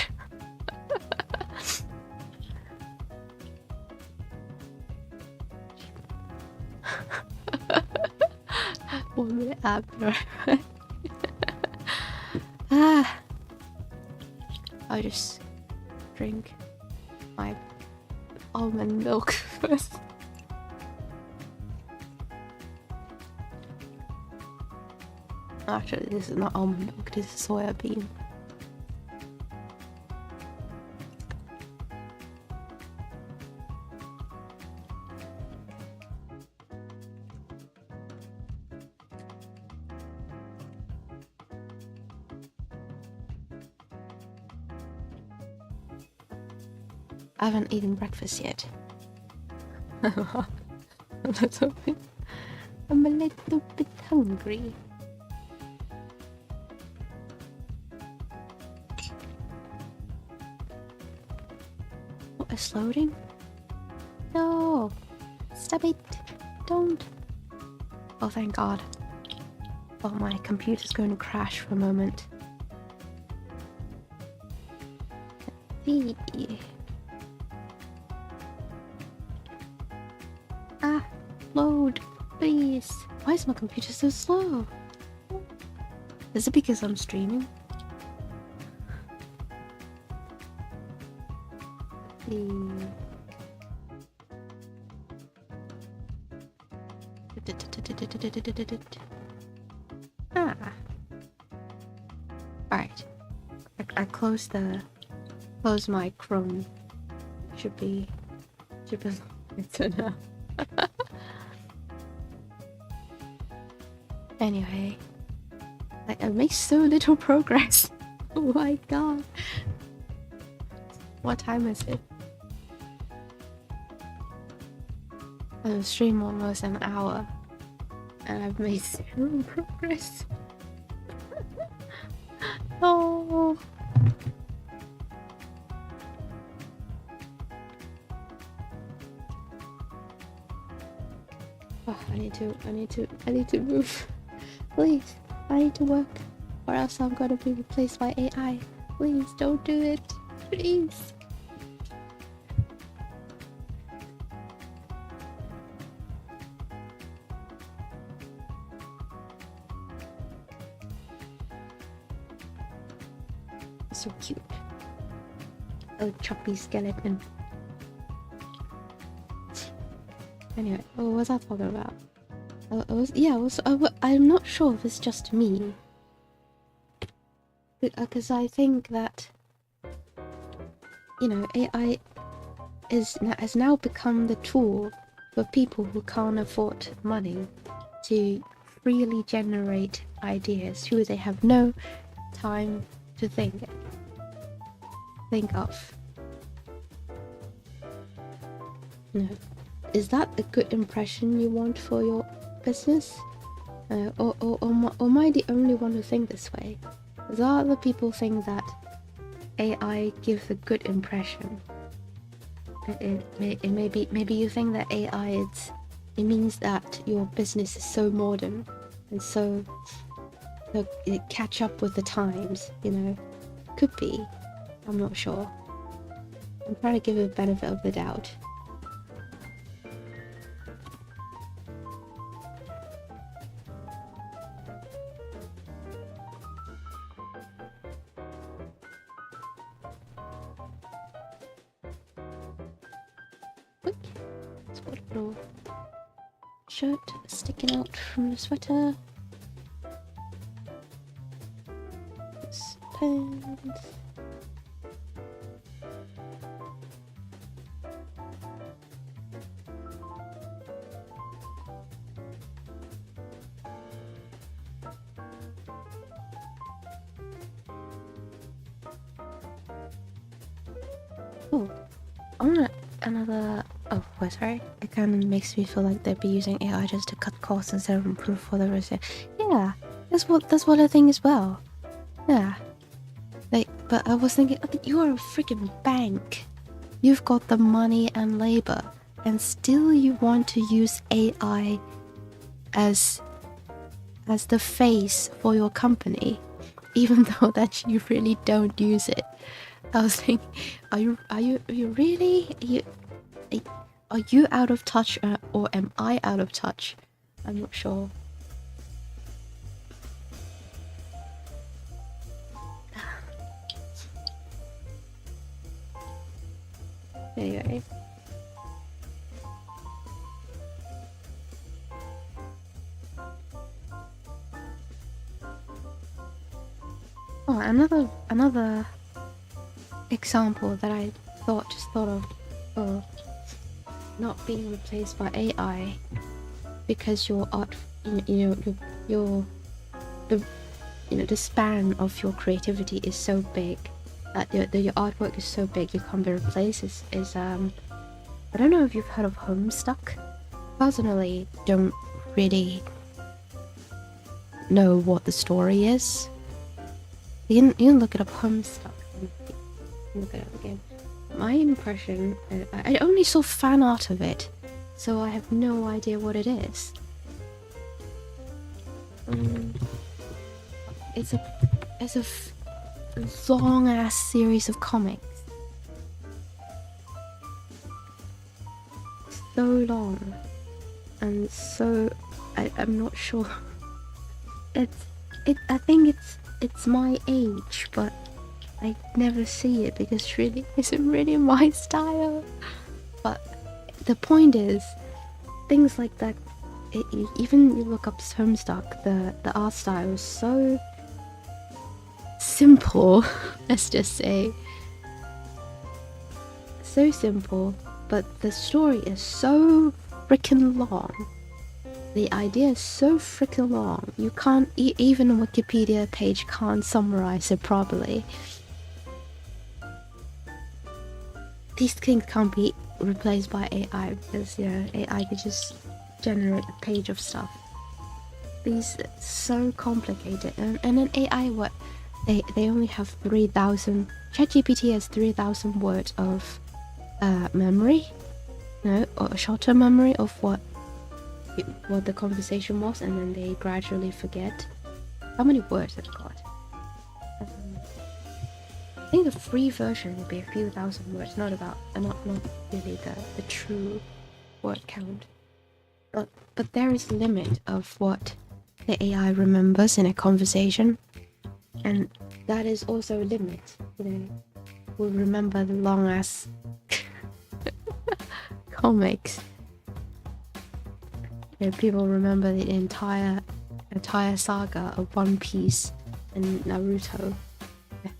One minute after. I'll just drink my almond milk first. Actually, this is not almond milk, this is soya bean. I haven't eaten breakfast yet. I'm a little bit hungry. What, it's loading? No! Stop it! Don't! Oh, thank God. Oh, my computer's going to crash for a moment. Let's see. load, please. Why is my computer so slow? Is it because I'm streaming? Ah. Alright. I closed my Chrome. Should be better now. Anyway. I made so little progress. Oh my god. What time is it? I've streamed almost an hour and I've made zero progress. Oh. Oh, I need to move. Please, I need to work, or else I'm gonna be replaced by AI. Please don't do it. Please. So cute. A choppy skeleton. Anyway, what was I talking about? I'm not sure if it's just me. Because I think that, you know, AI has now become the tool for people who can't afford money to freely generate ideas who they have no time to think of. No. Is that a good impression you want for your business? Or am I the only one who think this way? Because other people think that AI gives a good impression. Maybe you think that AI it means that your business is so modern and so it catch up with the times, you know. Could be. I'm not sure. I'm trying to give it a benefit of the doubt. Look, it's got a little shirt sticking out from the sweater. Pants. Oh, I want another. Oh, wait, sorry. It kind of makes me feel like they'd be using AI just to cut costs instead of improve for the rest. Yeah, that's what I think as well. Yeah. But I was thinking, you are a freaking bank. You've got the money and labor, and still you want to use AI as the face for your company, even though that you really don't use it. I was thinking, are you really? Are you out of touch, or am I out of touch? I'm not sure. Anyway. Oh, another example that I just thought of not being replaced by AI because your art, the span of your creativity is so big. Your artwork is so big you can't be replaced is I don't know if you've heard of Homestuck. Personally, don't really know what the story is. You can look it up, Homestuck. Look it up again. My impression, I only saw fan art of it, so I have no idea what it is. It's a long ass series of comics. So long. and so I'm not sure. I think it's my age, but I never see it because it really isn't really my style. But the point is, things like that, even you look up Homestuck, the art style is so simple, let's just say. So simple, but the story is so freaking long. The idea is so freaking long. You can't, even a Wikipedia page can't summarize it properly. These things can't be replaced by AI because, you know, AI could just generate a page of stuff. These are so complicated. And then AI, what? They only have 3,000. ChatGPT has 3,000 words of memory, no, or a short-term memory of what the conversation was, and then they gradually forget. How many words have it got? I think the free version will be a few thousand words, not really the true word count. But there is a limit of what the AI remembers in a conversation, and that is also a limit. You know, we'll remember the long ass comics. You know, people remember the entire saga of One Piece and Naruto.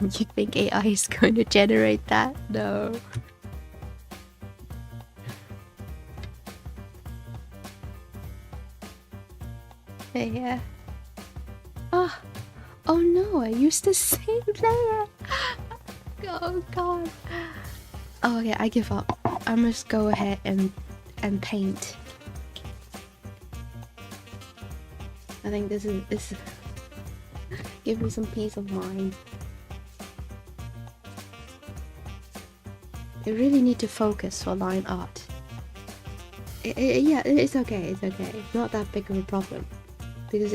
And you think AI is going to generate that? No. Yeah. Oh no, I used the same layer. Oh god. Oh yeah, I give up. I must go ahead and paint. I think this give me some peace of mind. You really need to focus for line art. Yeah, it's okay. It's okay. It's not that big of a problem because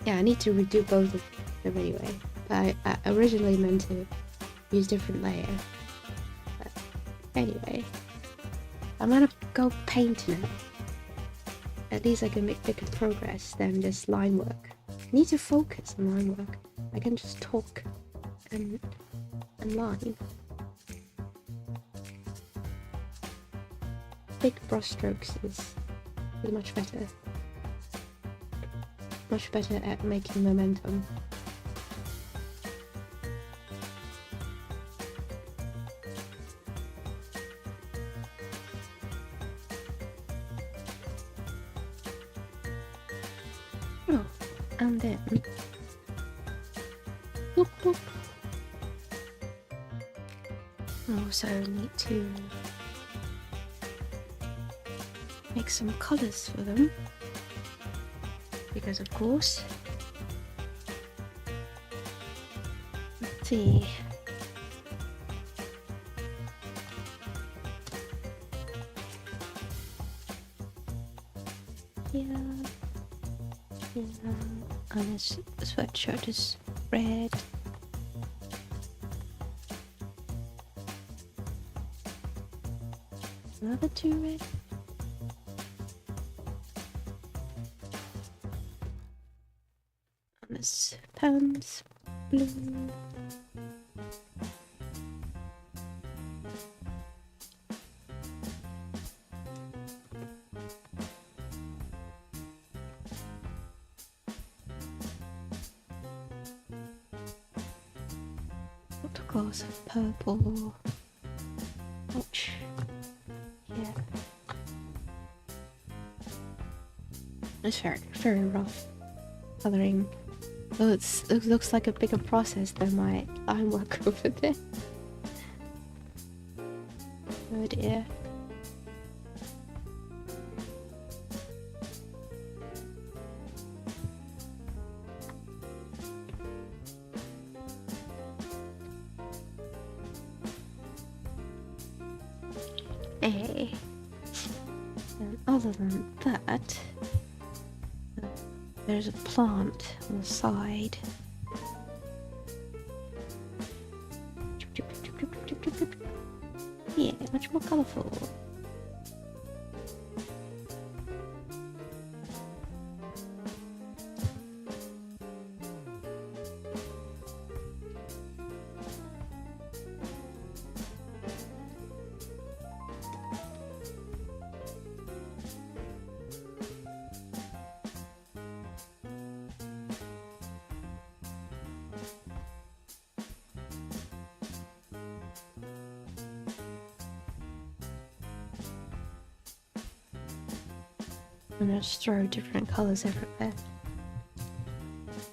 yeah, I need to redo both of them anyway. But I originally meant to use different layers. But anyway, I'm gonna go paint now. At least I can make bigger progress than just line work. I need to focus on line work. I can just talk and line. Big brush strokes is much better. Much better at making momentum. Oh, and then whoop, whoop. I also need to make some colors for them, because of course. Let's see. And this sweatshirt is red. Another two red. And this pants blue. Glass of purple. Ouch. Yeah. It's very rough coloring. Though it looks like a bigger process than my line work over there. Oh dear. And other than that, there's a plant on the side. Yeah, much more colourful. and just throw different colours everywhere.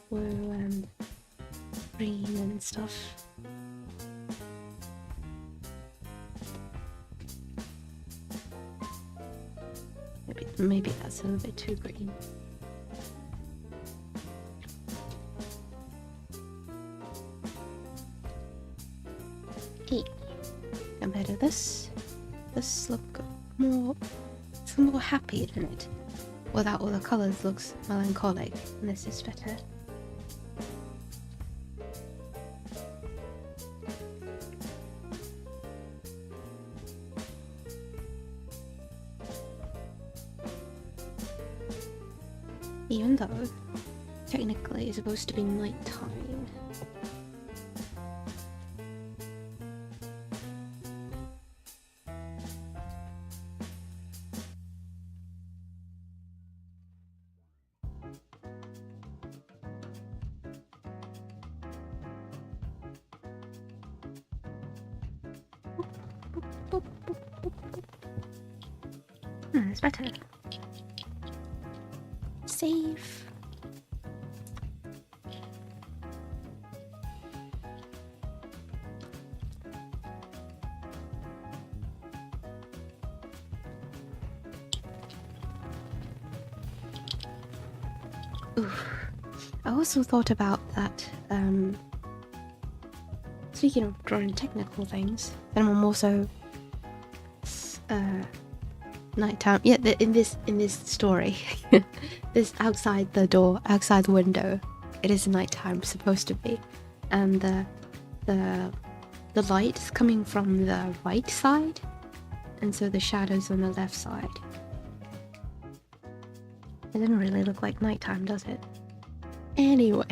Blue and green and stuff. Maybe that's a little bit too green. Compared to this look more, it's more happy, isn't it? Without all the colours looks melancholic, and this is better. Even though technically it's supposed to be nighttime. It's better. Safe. Oof. I also thought about that, speaking of drawing technical things, and I'm also nighttime. Yeah, in this story, this outside the door, outside the window, it is nighttime supposed to be, and the light is coming from the right side, and so the shadows on the left side. It doesn't really look like nighttime, does it? Anyway.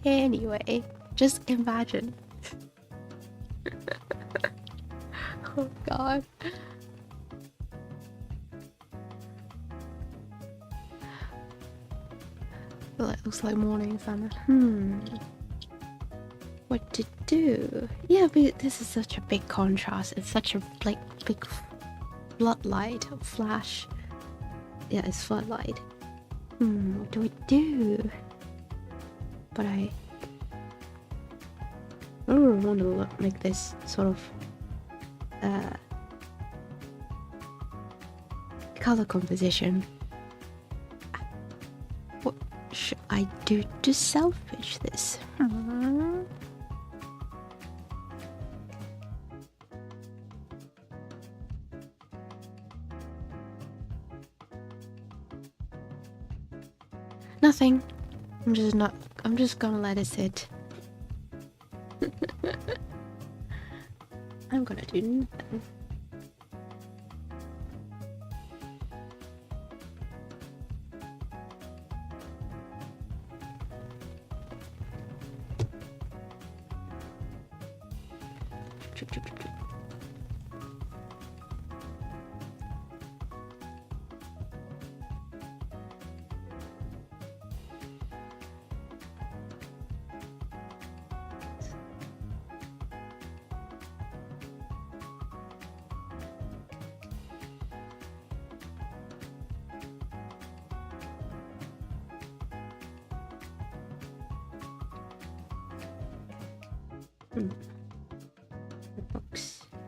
Anyway, just imagine. Oh god. Well, it looks like morning sun. What to do? Yeah, but this is such a big contrast. It's such a big floodlight, flash. Yeah, it's floodlight. What do we do? But I really want to make this sort of color composition. What should I do to selfish this? Nothing. I'm just gonna let it sit. I'm gonna do nothing.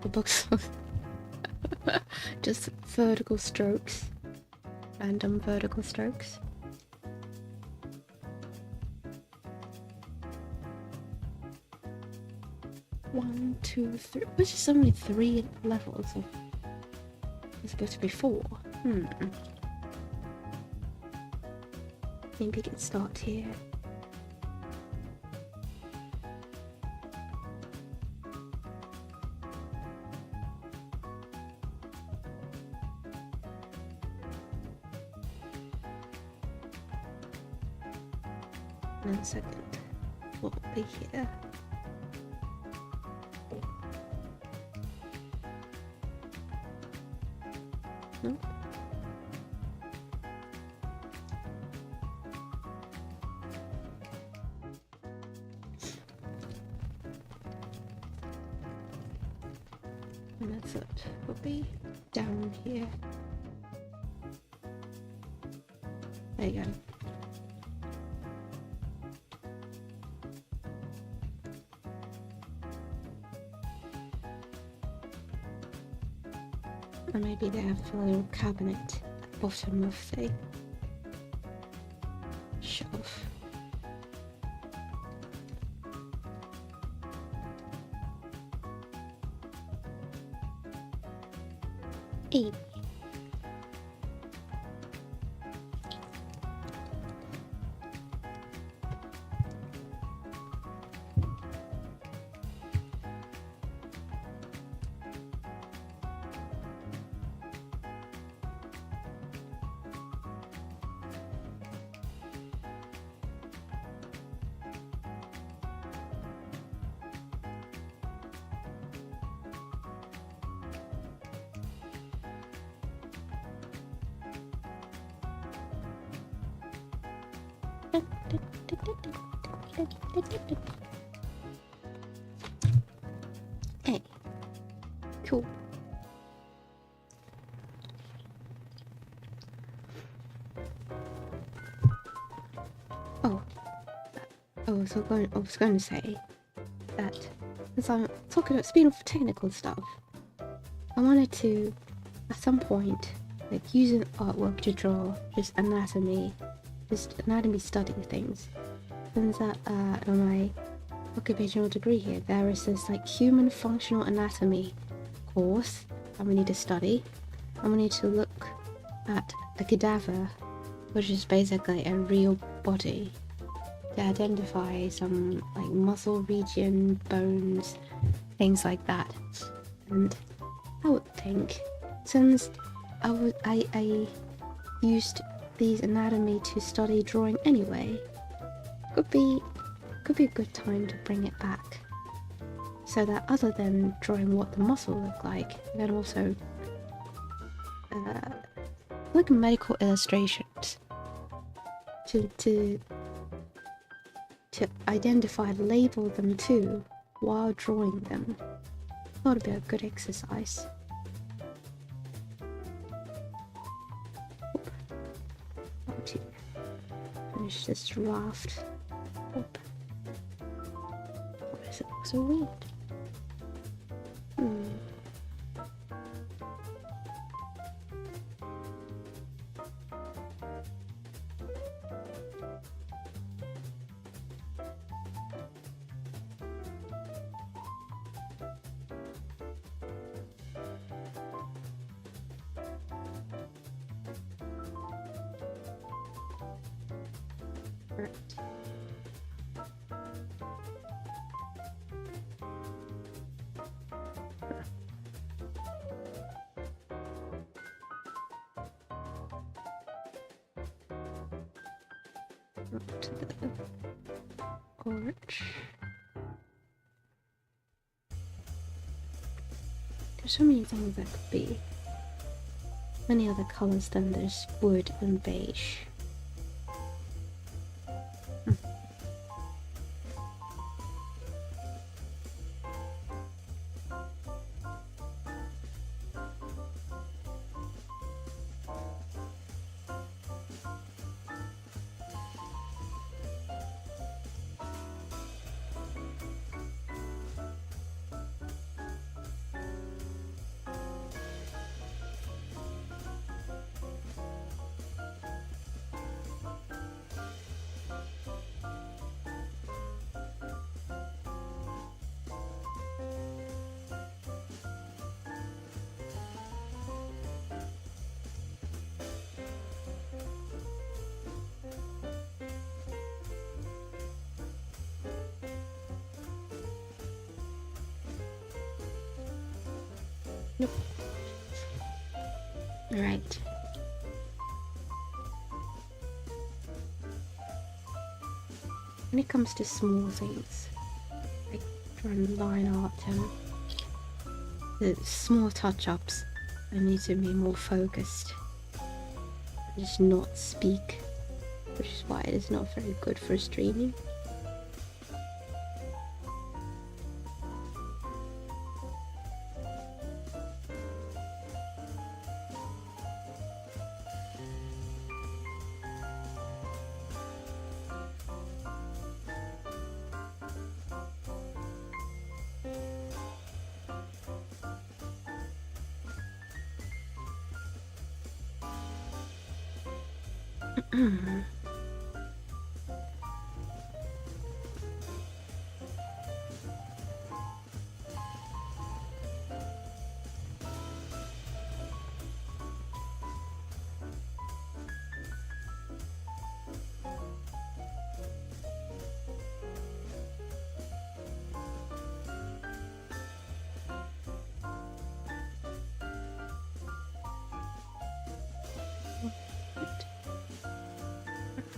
The books just vertical strokes, random vertical strokes. One, two, three. Which is only 3 levels of. It's supposed to be 4. Maybe we can start here. And then second, what will be here? No. And that's it. Will be down here. There you go. And maybe they have a little cabinet at the bottom of the shelf. E. Hey, cool. Oh, I was going to say that since I'm talking about speaking of technical stuff, I wanted to at some point like use an artwork to draw just anatomy study things. Since that on my occupational degree here, there is this like human functional anatomy course that we need to study, and we need to look at a cadaver, which is basically a real body, to identify some like muscle region, bones, things like that. And I would think, since I used these anatomy to study drawing anyway, could be a good time to bring it back, so that other than drawing what the muscle look like, then also like medical illustrations to identify, label them too while drawing them. Thought it'd be a good exercise. To finish this draft. Why does it look so weird? Right. Up to the orange. There's so many things that could be. Many other colors than there's wood and beige. Nope. Alright. When it comes to small things, like drawing line art and the small touch-ups, I need to be more focused. Just not speak, which is why it is not very good for streaming.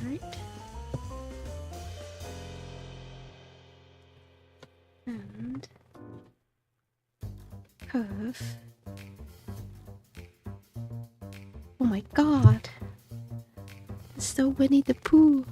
Right. And curve. Oh my god! It's so Winnie the Pooh!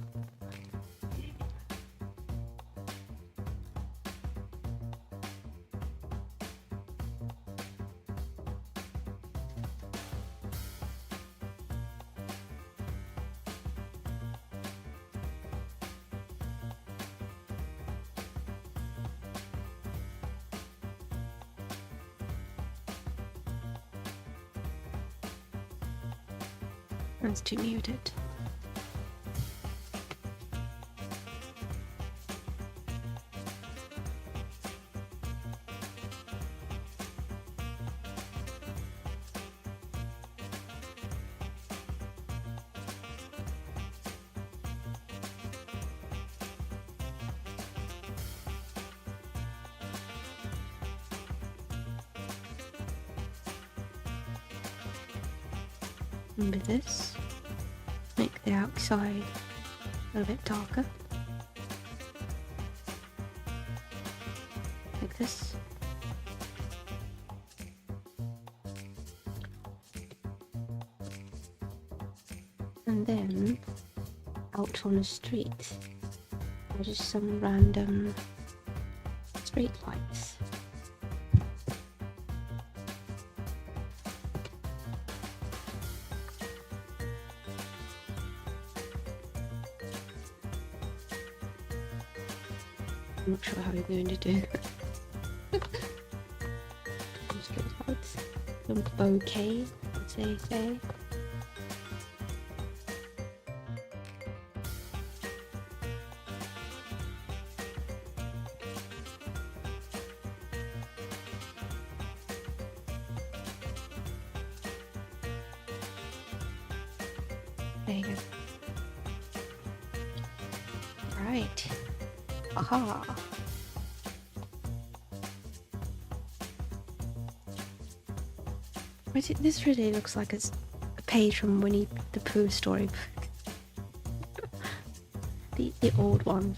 That's too muted. And with this, make the outside a little bit darker. Like this. And then, out on the street, or just some random street lights. I'm not sure how you're going to do street lights. Some bouquet, as they say. There you go. Right. Aha. This really looks like it's a page from Winnie the Pooh storybook. the old one.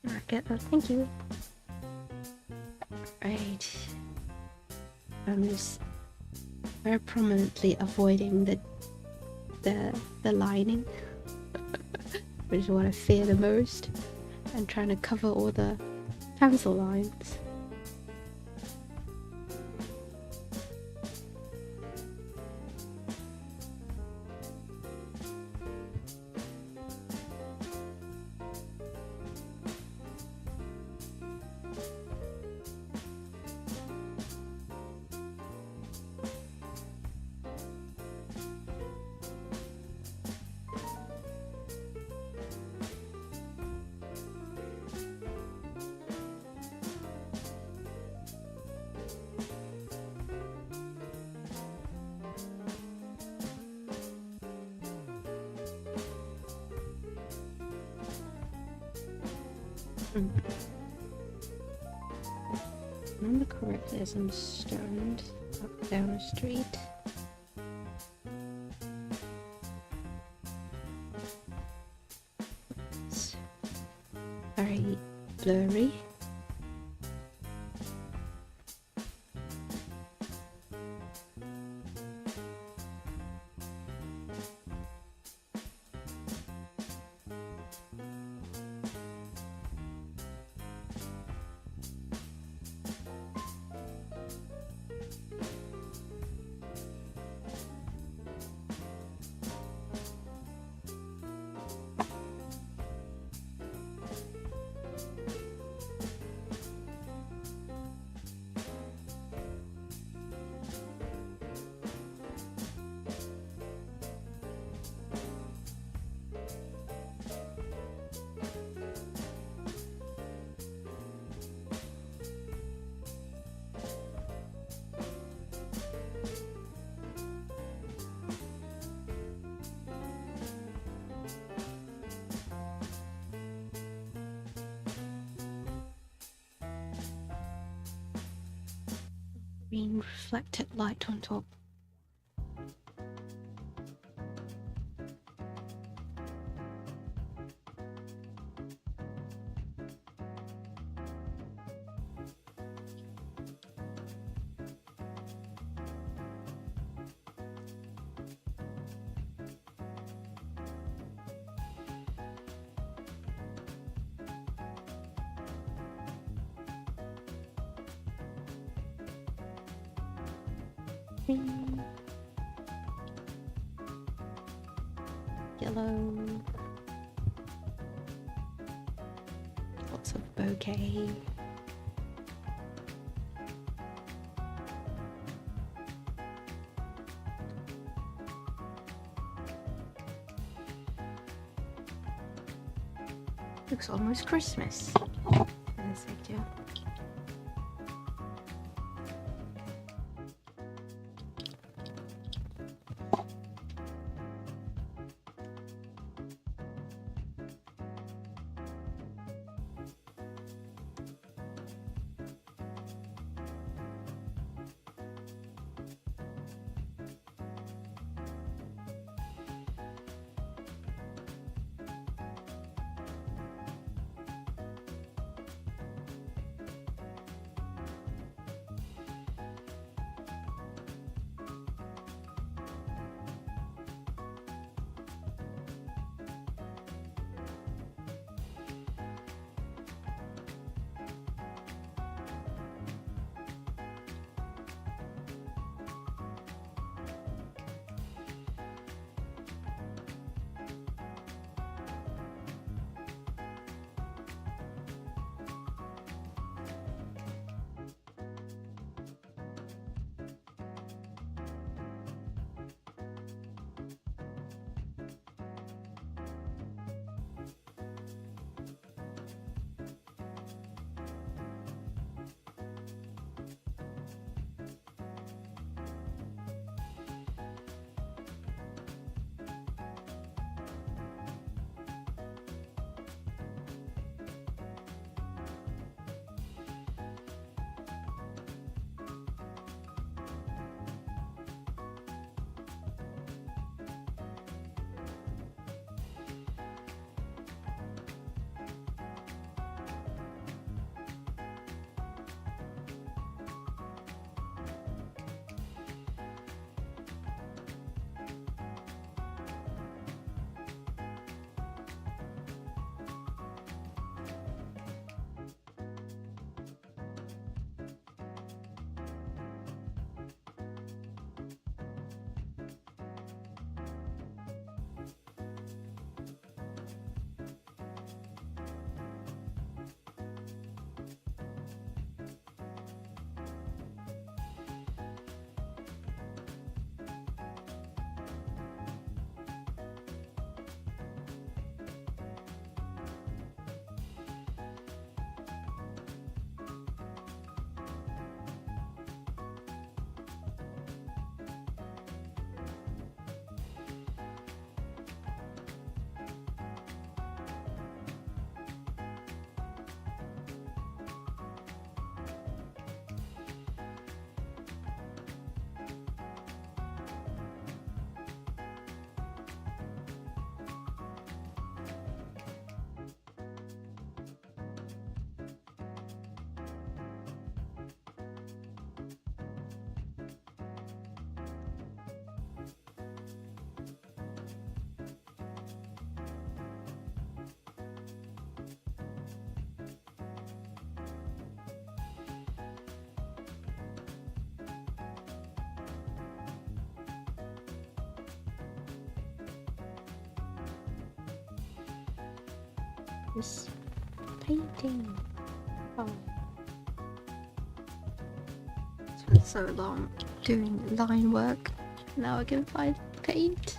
I get that, thank you. Right. I'm just very prominently avoiding the lining, which is what I fear the most, and trying to cover all the pencil lines. Remember correctly, as I'm stoned up down the street. It's very blurry. green reflected light on top. Green, yellow, lots of bouquet. Looks almost Christmas in this picture. This painting. Oh. Spent so long doing line work. Now I can find paint.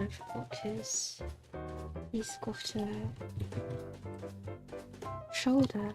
I've got his... He's got a... shoulder.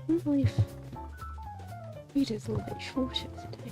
I wonder if Rita's a little bit shorter today.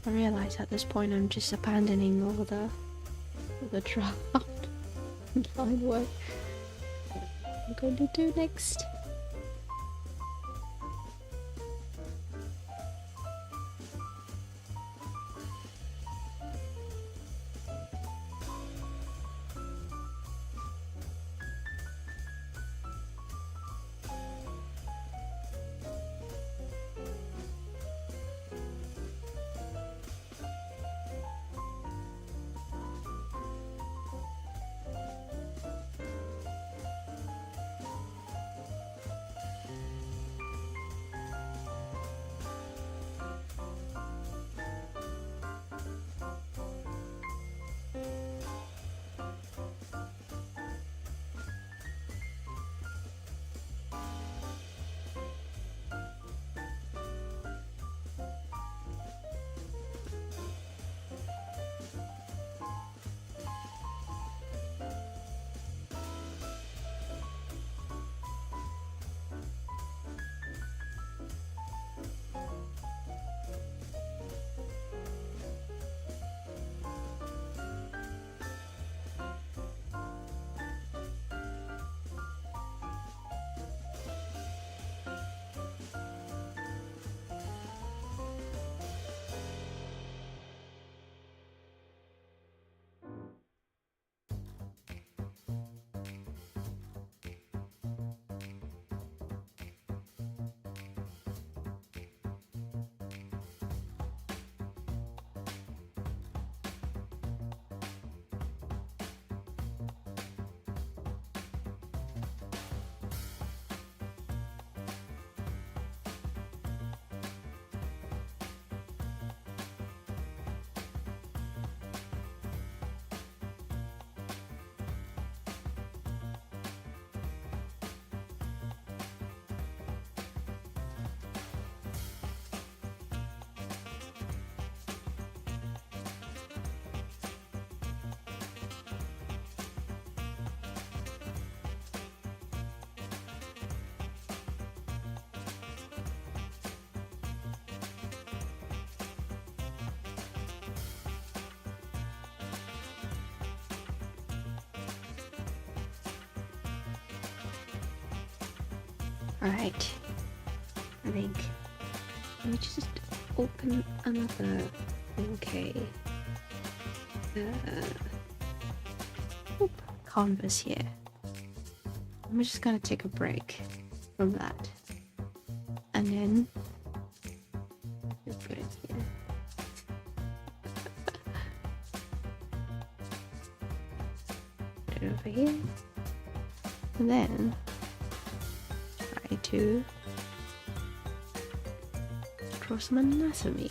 I realise at this point I'm just abandoning all the draft line work I'm going to do next. Alright. I think. Let me just open another. Okay. Canvas here. I'm just gonna take a break from that. And then we'll put it here. Put it over here. And then try to draw some anatomy.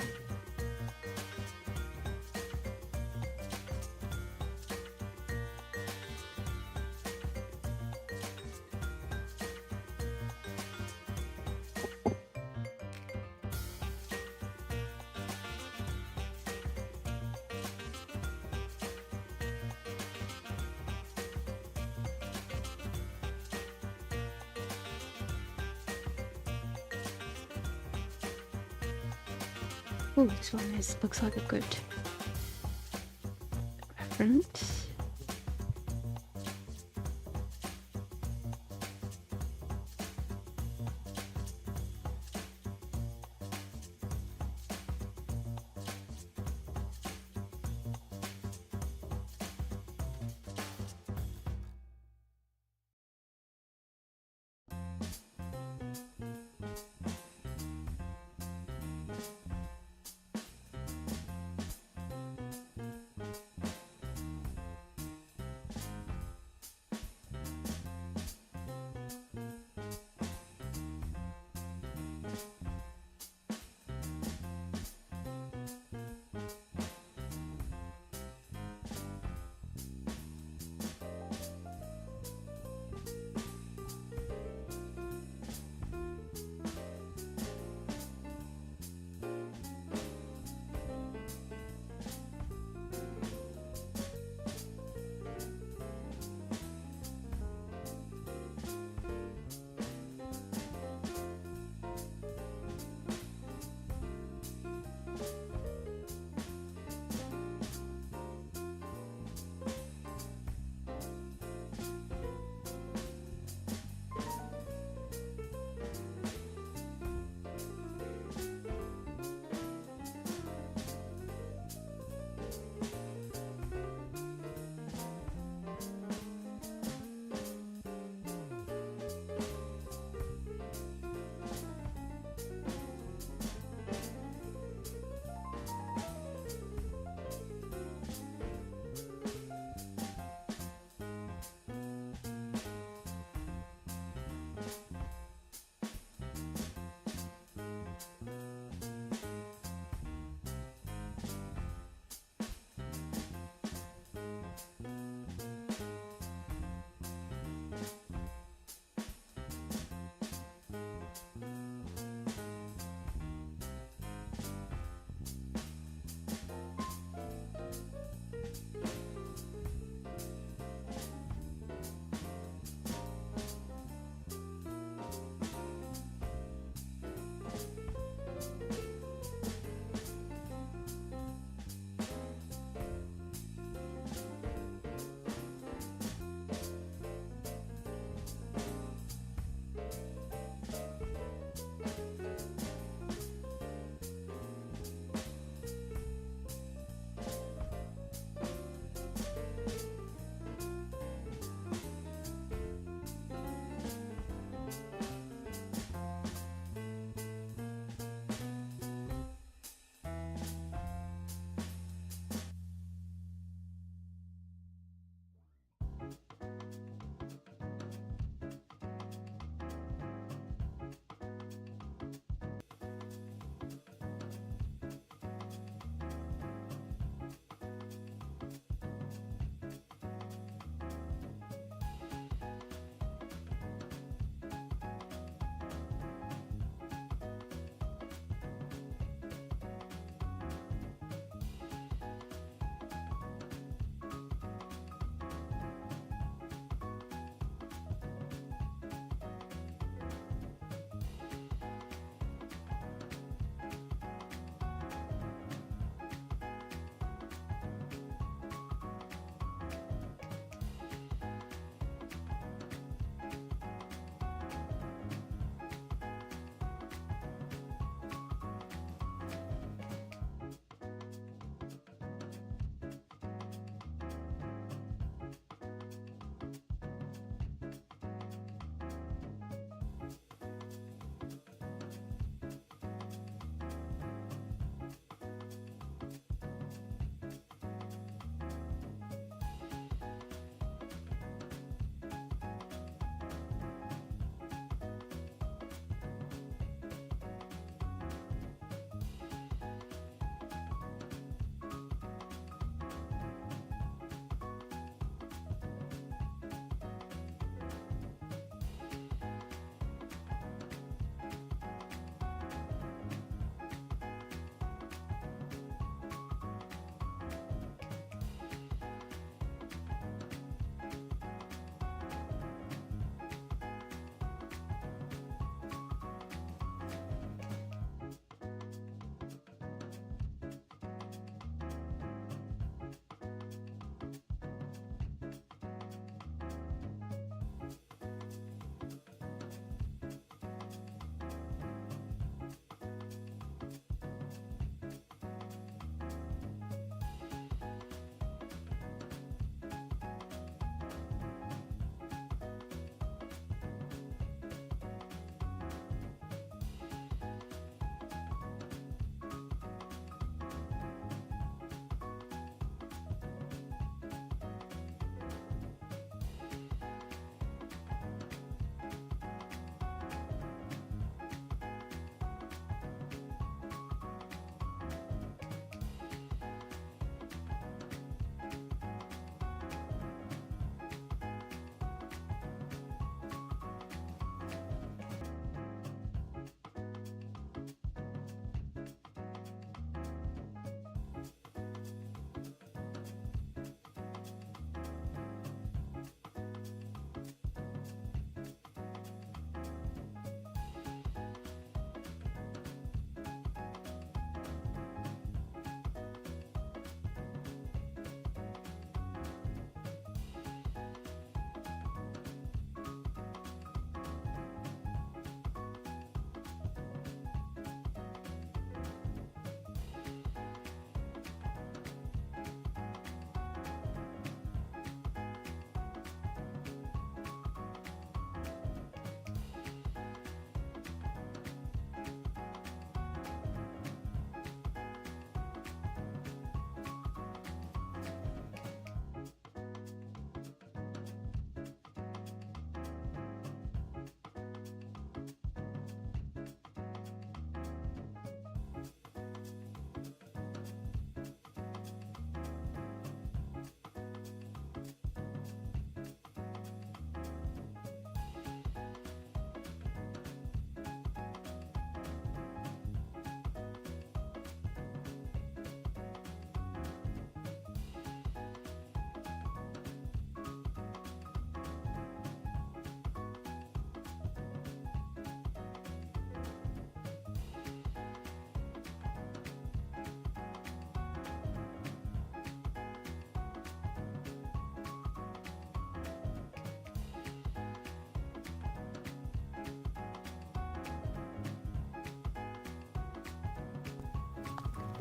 Oh, this one looks like a good reference.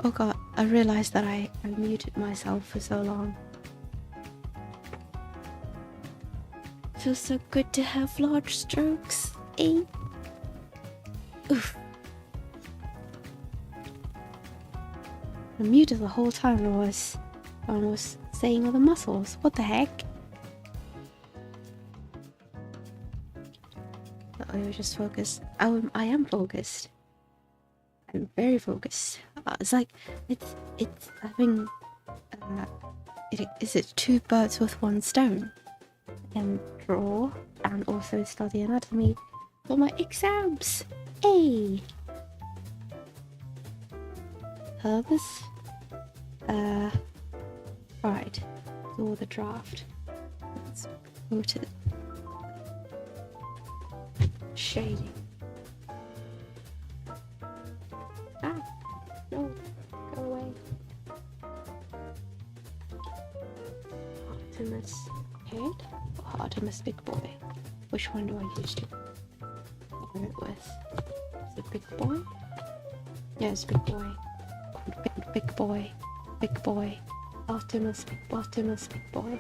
Oh god, I realized that I muted myself for so long. Feels so good to have large strokes, eh? Oof. I muted the whole time I was saying all the muscles. What the heck? I was just focused. I am focused. I'm very focused. It's like it's having is it two birds with one stone? And draw and also study anatomy for my exams. Hey. Herbs. Right. Do the draft. Let's go to shading. Ah, no, go away. Artemis head or Artemis big boy? Which one do I use to go with? Is it big boy? Yeah, it's big boy. Big boy. Big boy. Artemis big boy.